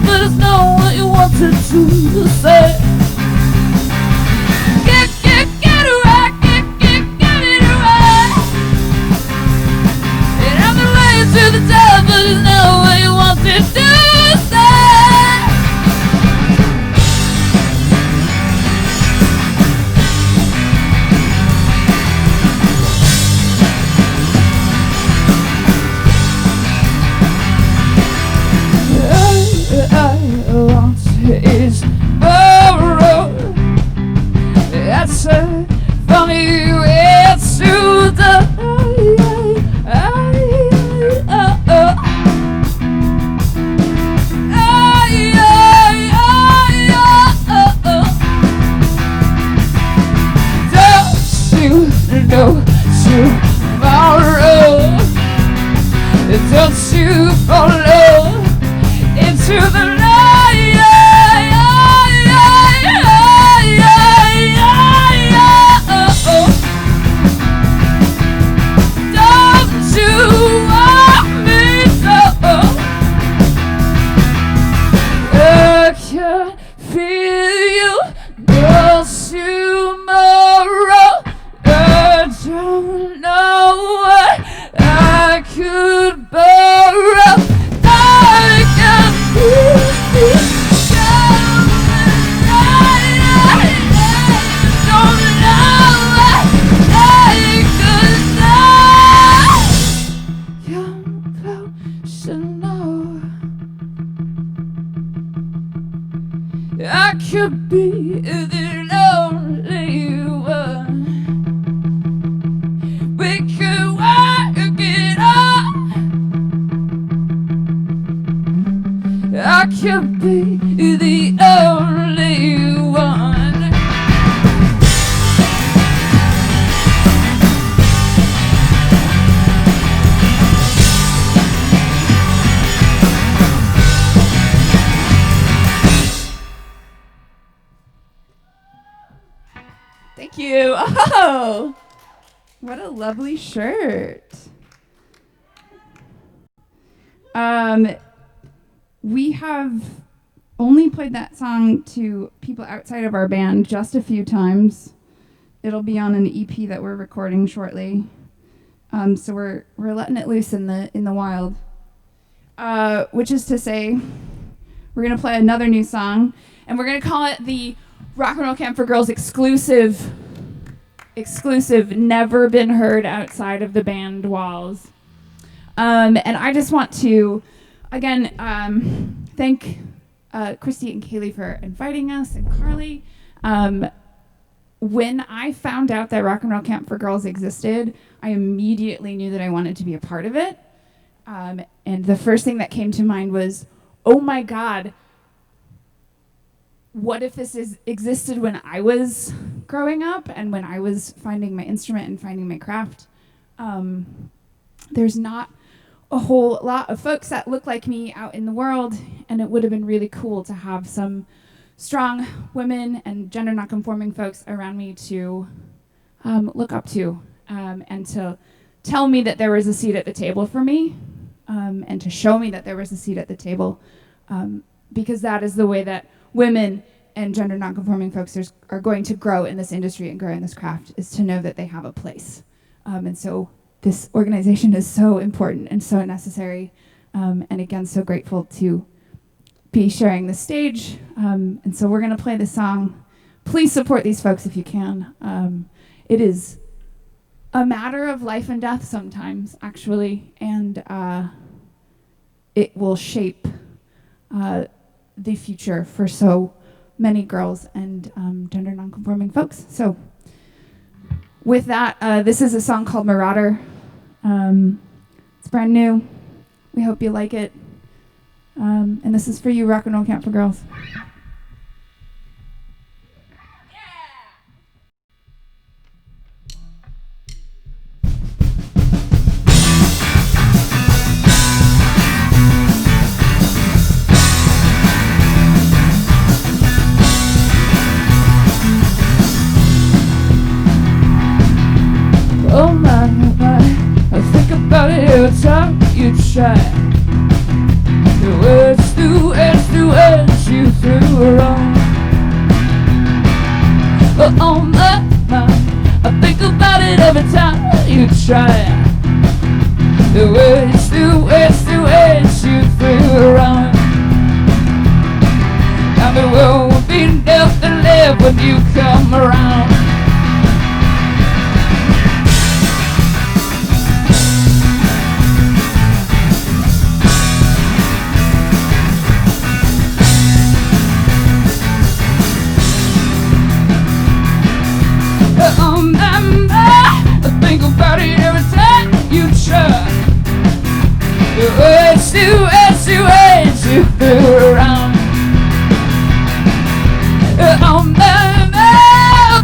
S12: But it's not what you wanted to say. Get it right, get it right. And I'm the way to the top, but it's not what you wanted to say. I want is borrow. That's from you. It's to the don't you know tomorrow? Don't you follow into the light? Don't you want me so? I can feel you go tomorrow. I don't know what I could borrow. I can feel you don't know what I could say. Come close enough. I could be the lonely one. We could work it out. I could be the only one. Thank you. Oh, what a lovely shirt. We have only played that song to people outside of our band just a few times. It'll be on an EP that we're recording shortly. So we're letting it loose in the wild. Which is to say, we're gonna play another new song, and we're gonna call it the Rock and Roll Camp for Girls exclusive, never been heard outside of the band walls. And I just want to, again, thank Christy and Kaylee for inviting us, and Carly. When I found out that Rock and Roll Camp for Girls existed, I immediately knew that I wanted to be a part of it. And the first thing that came to mind was, oh my God, what if this existed when I was growing up and when I was finding my instrument and finding my craft? There's not a whole lot of folks that look like me out in the world, and it would have been really cool to have some strong women and gender non-conforming folks around me to look up to, and to tell me that there was a seat at the table for me, and to show me that there was a seat at the table, because that is the way that women and gender nonconforming folks are going to grow in this industry and grow in this craft, is to know that they have a place. And so this organization is so important and so necessary, and again, so grateful to be sharing the stage. And so we're gonna play this song. Please support these folks if you can. It is a matter of life and death sometimes, actually, and it will shape the future for so many girls and gender nonconforming folks. So with that, this is a song called Marauder. It's brand new. We hope you like it. And this is for you, Rock and Roll Camp for Girls. Oh my, I think about it every time you try. The words you threw around. Oh my, I think about it every time you try. The words you threw around. Now there won't be nothing left when you come around. I think about it every time you try. The words you threw around. I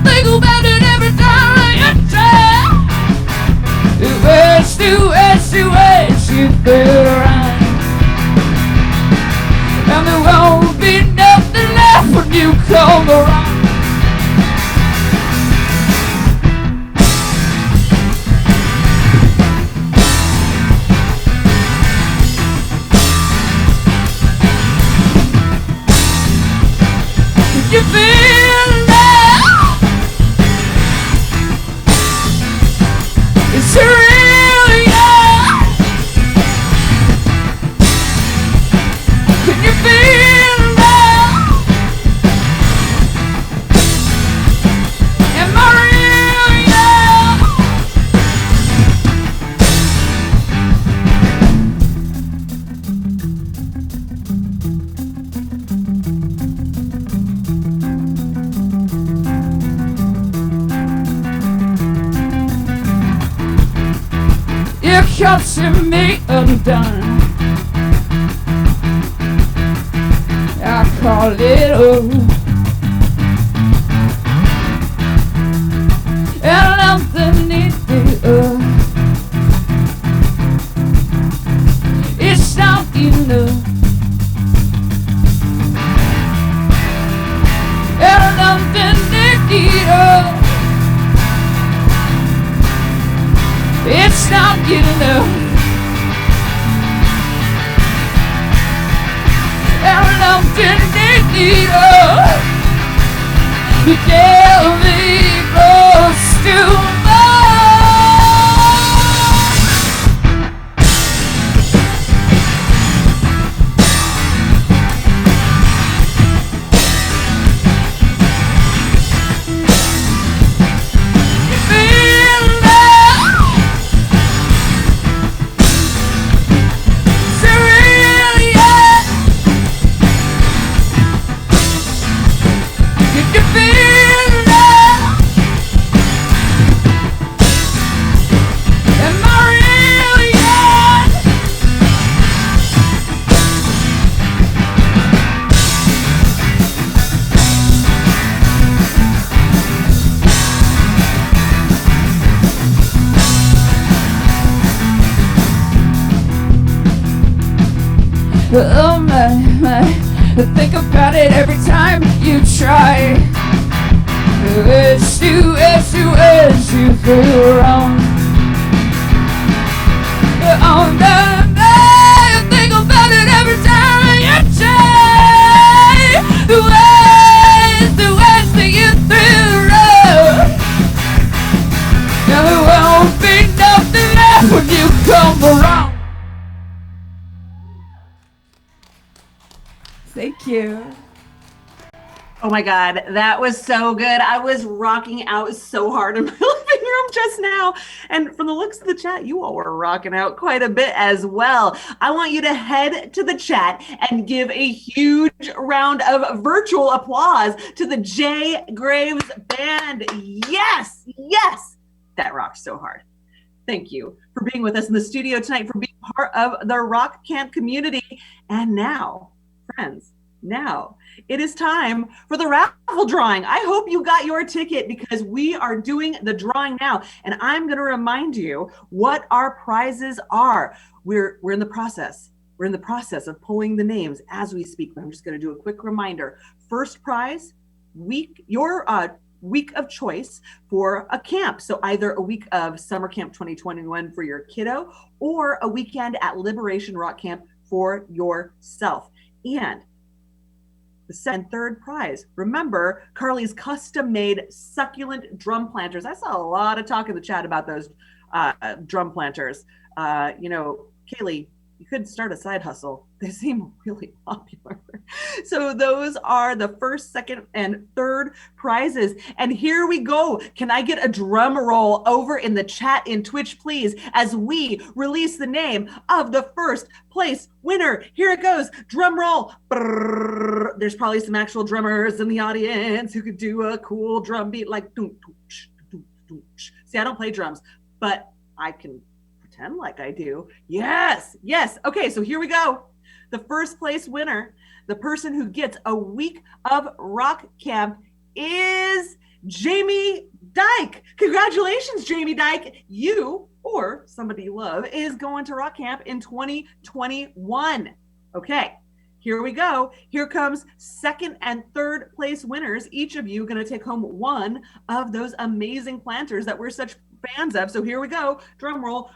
S12: think about it every time you try. The words you threw around. And there won't be nothing left when you come around. You feel love? It's real, yeah. Can you feel love? Am I real, yeah? You're catching me undone. I call it over, and underneath the earth, it's not enough. And underneath the earth, it's not enough. And underneath the earth, you get me close to oh my, I think about it every time you try. It's you threw around.
S13: Oh, I think about it every time you say the ways to get through the road. There won't be nothing left when you come around.
S12: Thank you.
S1: Oh my God, that was so good. I was rocking out so hard in my living room just now. And from the looks of the chat, you all were rocking out quite a bit as well. I want you to head to the chat and give a huge round of virtual applause to the J Graves Band. Yes, yes, that rocked so hard. Thank you for being with us in the studio tonight, for being part of the Rock Camp community. And now, friends, now it is time for the raffle drawing. I hope you got your ticket because we are doing the drawing now. And I'm going to remind you what our prizes are. We're in the process. We're in the process of pulling the names as we speak. But I'm just going to do a quick reminder. First prize, your week of choice for a camp. So either a week of Summer Camp 2021 for your kiddo or a weekend at Liberation Rock Camp for yourself. And the second and third prize, remember Carly's custom-made succulent drum planters. I saw a lot of talk in the chat about those drum planters. Kaylee, you could start a side hustle. They seem really popular. So those are the first, second, and third prizes. And here we go. Can I get a drum roll over in the chat in Twitch, please, as we release the name of the first place winner. Here it goes. Drum roll. Brrr. There's probably some actual drummers in the audience who could do a cool drum beat like doom, doosh, doom, doosh. See, I don't play drums, but I can pretend like I do. Yes, yes. Okay, so here we go. The first place winner, the person who gets a week of rock camp, is Jamie Dyke. Congratulations, Jamie Dyke. You or somebody you love is going to rock camp in 2021. Okay, here we go. Here comes second and third place winners. Each of you going to take home one of those amazing planters that we're such fans of. So here we go. Drum roll.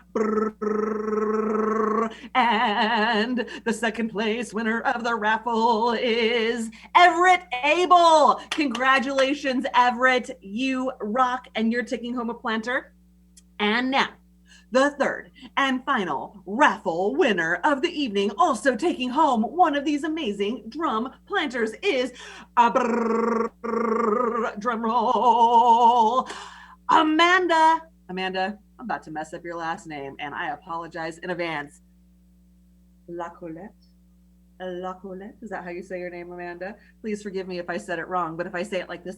S1: And the second place winner of the raffle is Everett Abel. Congratulations, Everett. You rock, and you're taking home a planter. And now, the third and final raffle winner of the evening, also taking home one of these amazing drum planters, is drum roll, Amanda. Amanda, I'm about to mess up your last name, and I apologize in advance. La Colette? La Colette? Is that how you say your name, Amanda? Please forgive me if I said it wrong, but if I say it like this,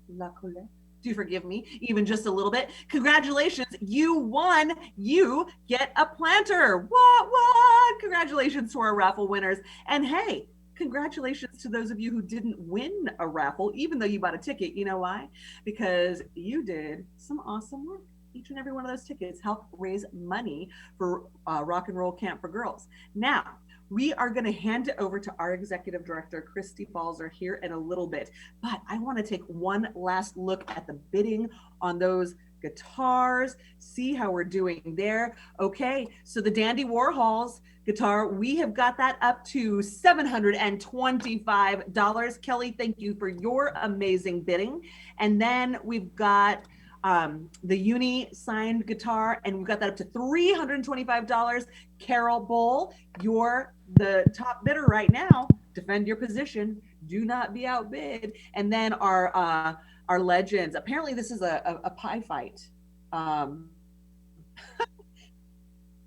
S1: La Colette, do forgive me, even just a little bit. Congratulations, you won. You get a planter. What? Congratulations to our raffle winners. And hey, congratulations to those of you who didn't win a raffle, even though you bought a ticket. You know why? Because you did some awesome work. Each and every one of those tickets help raise money for Rock and Roll Camp for Girls. Now, we are going to hand it over to our executive director, Christy Balzer, here in a little bit. But I want to take one last look at the bidding on those guitars, see how we're doing there. Okay, so the Dandy Warhols guitar, we have got that up to $725. Kelly, thank you for your amazing bidding. And then we've got the Uni signed guitar, and we've got that up to $325. Carol Bowl, you're the top bidder right now. Defend your position. Do not be outbid. And then our legends. Apparently, this is a pie fight. The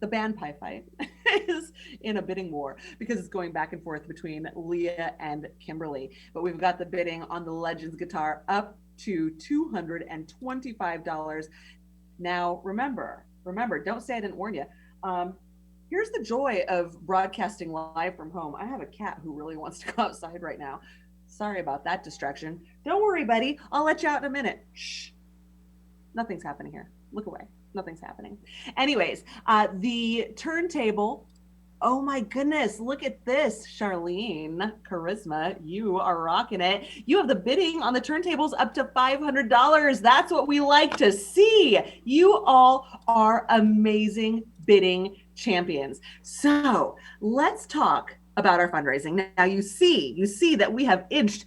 S1: band pie fight is in a bidding war because it's going back and forth between Leah and Kimberly. But we've got the bidding on the Legends guitar up to $225. Now, remember, don't say I didn't warn you. Here's the joy of broadcasting live from home. I have a cat who really wants to go outside right now. Sorry about that distraction. Don't worry, buddy. I'll let you out in a minute. Shh. Nothing's happening here. Look away. Nothing's happening. Anyways, the turntable. Oh my goodness, look at this, Charlene Charisma. You are rocking it. You have the bidding on the turntables up to $500. That's what we like to see. You all are amazing bidding champions. So let's talk about our fundraising. Now you see that we have inched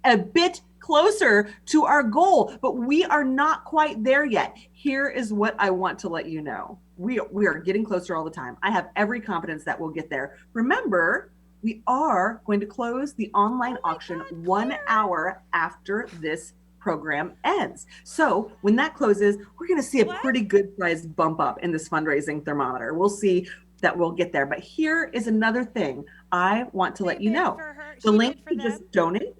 S1: a bit closer to our goal, but we are not quite there yet. Here is what I want to let you know. We are getting closer all the time. I have every confidence that we'll get there. Remember, we are going to close the online auction 1 hour after this program ends. So when that closes, we're going to see a pretty good size bump up in this fundraising thermometer. We'll see that we'll get there. But here is another thing I want to let you know. The link to just donate,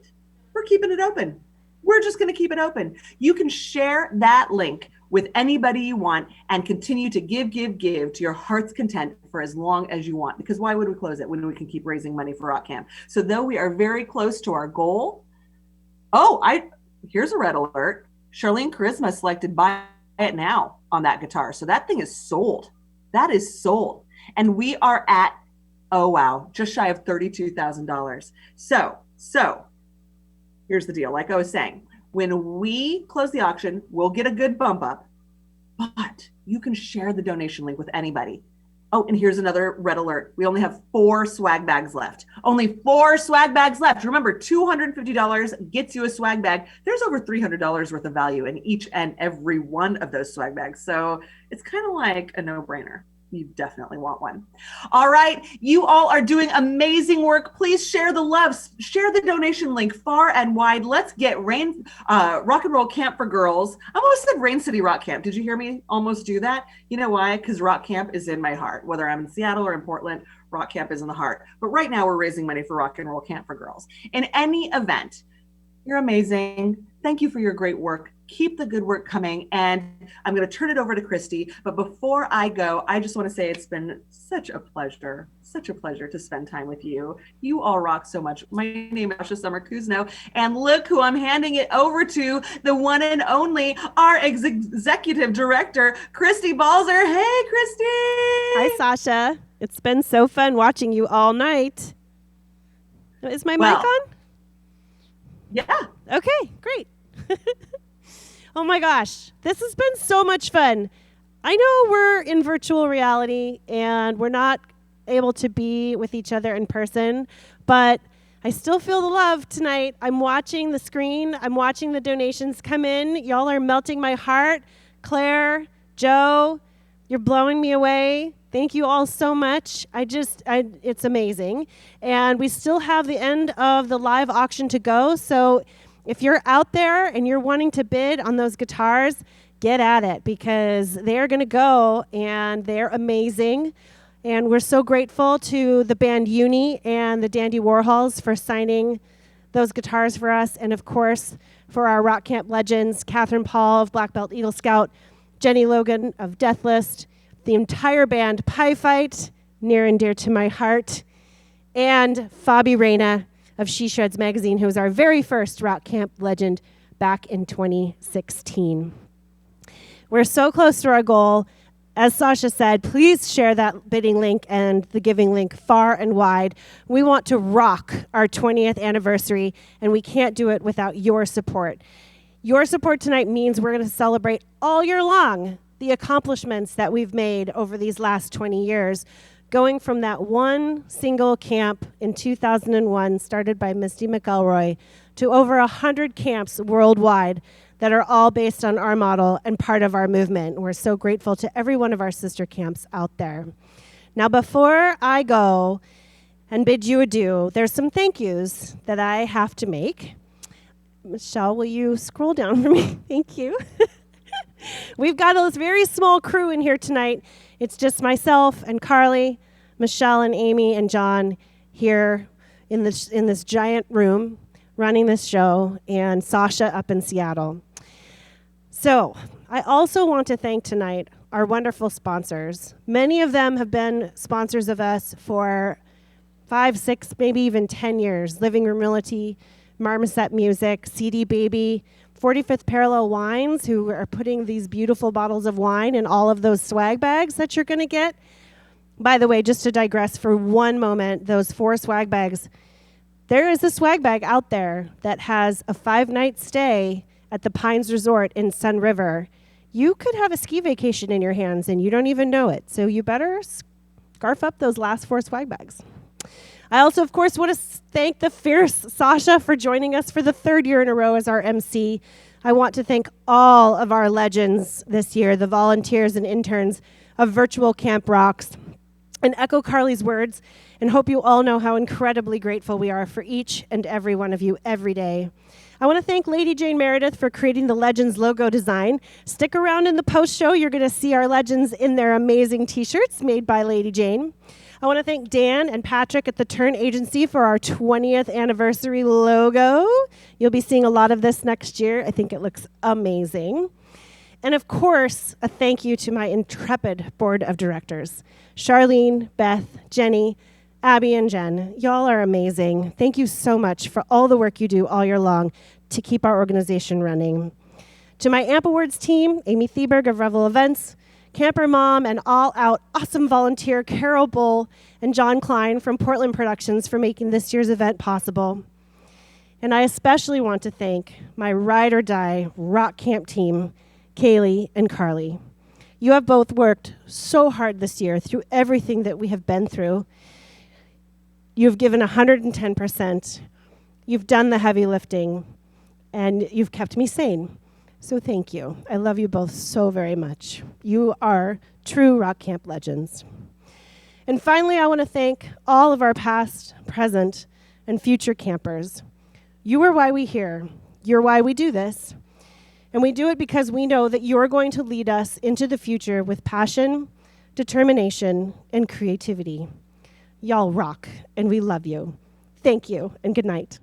S1: we're keeping it open. We're just going to keep it open. You can share that link with anybody you want and continue to give to your heart's content for as long as you want. Because why would we close it when we can keep raising money for Rock Camp? So though we are very close to our goal, here's a red alert. Charlene Charisma selected buy it now on that guitar. So that thing is sold. That is sold. And we are at, just shy of $32,000. So here's the deal. Like I was saying, when we close the auction, we'll get a good bump up, but you can share the donation link with anybody. Oh, and here's another red alert. We only have 4 swag bags left. Only 4 swag bags left. Remember, $250 gets you a swag bag. There's over $300 worth of value in each and every one of those swag bags. So it's kind of like a no-brainer. You definitely want one. All right. You all are doing amazing work. Please share the love. Share the donation link far and wide. Let's get Rock and Roll Camp for Girls. I almost said Rain City Rock Camp. Did you hear me almost do that? You know why? Because Rock Camp is in my heart. Whether I'm in Seattle or in Portland, Rock Camp is in the heart. But right now we're raising money for Rock and Roll Camp for Girls. In any event, you're amazing. Thank you for your great work. Keep the good work coming. And I'm going to turn it over to Christy. But before I go, I just want to say it's been such a pleasure to spend time with you. You all rock so much. My name is Sasha Summer Kuzno. And look who I'm handing it over to, the one and only, our executive director, Christy Balzer. Hey, Christy.
S14: Hi, Sasha. It's been so fun watching you all night. Is my mic on?
S1: Yeah.
S14: Okay, great. Oh my gosh, this has been so much fun. I know we're in virtual reality and we're not able to be with each other in person, but I still feel the love tonight. I'm watching the screen. I'm watching the donations come in. Y'all are melting my heart. Claire, Joe, you're blowing me away. Thank you all so much. It's amazing. And we still have the end of the live auction to go. So if you're out there and you're wanting to bid on those guitars, get at it because they're going to go and they're amazing. And we're so grateful to the band Uni and the Dandy Warhols for signing those guitars for us. And of course, for our Rock Camp legends, Catherine Paul of Black Belt Eagle Scout, Jenny Logan of Death List, the entire band Pie Fight, near and dear to my heart, and Fabi Reina of She Shreds Magazine, who was our very first Rock Camp legend back in 2016. We're so close to our goal. As Sasha said, please share that bidding link and the giving link far and wide. We want to rock our 20th anniversary, and we can't do it without your support. Your support tonight means we're going to celebrate all year long the accomplishments that we've made over these last 20 years, going from that one single camp in 2001, started by Misty McElroy, to over 100 camps worldwide that are all based on our model and part of our movement. We're so grateful to every one of our sister camps out there. Now, before I go and bid you adieu, there's some thank yous that I have to make. Michelle, will you scroll down for me? Thank you. We've got a very small crew in here tonight. It's just myself and Carly, Michelle and Amy and John here in this giant room running this show, and Sasha up in Seattle. So I also want to thank tonight our wonderful sponsors. Many of them have been sponsors of us for 5, 6, maybe even 10 years. Living Room Realty, Marmoset Music, CD Baby, 45th Parallel Wines, who are putting these beautiful bottles of wine in all of those swag bags that you're going to get. By the way, just to digress for one moment, those 4 swag bags, there is a swag bag out there that has a 5-night stay at the Pines Resort in Sun River. You could have a ski vacation in your hands and you don't even know it. So you better scarf up those last 4 swag bags. I also, of course, want to thank the fierce Sasha for joining us for the 3rd year in a row as our MC. I want to thank all of our legends this year, the volunteers and interns of Virtual Camp Rocks, and echo Carly's words and hope you all know how incredibly grateful we are for each and every one of you every day. I want to thank Lady Jane Meredith for creating the Legends logo design. Stick around in the post-show. You're going to see our Legends in their amazing t-shirts made by Lady Jane. I want to thank Dan and Patrick at the Turn Agency for our 20th anniversary logo. You'll be seeing a lot of this next year. I think it looks amazing. And of course, a thank you to my intrepid board of directors, Charlene, Beth, Jenny, Abby, and Jen. Y'all are amazing. Thank you so much for all the work you do all year long to keep our organization running. To my AMP Awards team, Amy Thieberg of Revel Events, Camper Mom, and all-out awesome volunteer Carol Bull and John Klein from Portland Productions for making this year's event possible. And I especially want to thank my ride or die rock camp team, Kaylee and Carly. You have both worked so hard this year through everything that we have been through. You've given 110%. You've done the heavy lifting, and you've kept me sane. So thank you. I love you both so very much. You are true rock camp legends. And finally, I want to thank all of our past, present, and future campers. You are why we're here. You're why we do this. And we do it because we know that you're going to lead us into the future with passion, determination, and creativity. Y'all rock, and we love you. Thank you, and good night.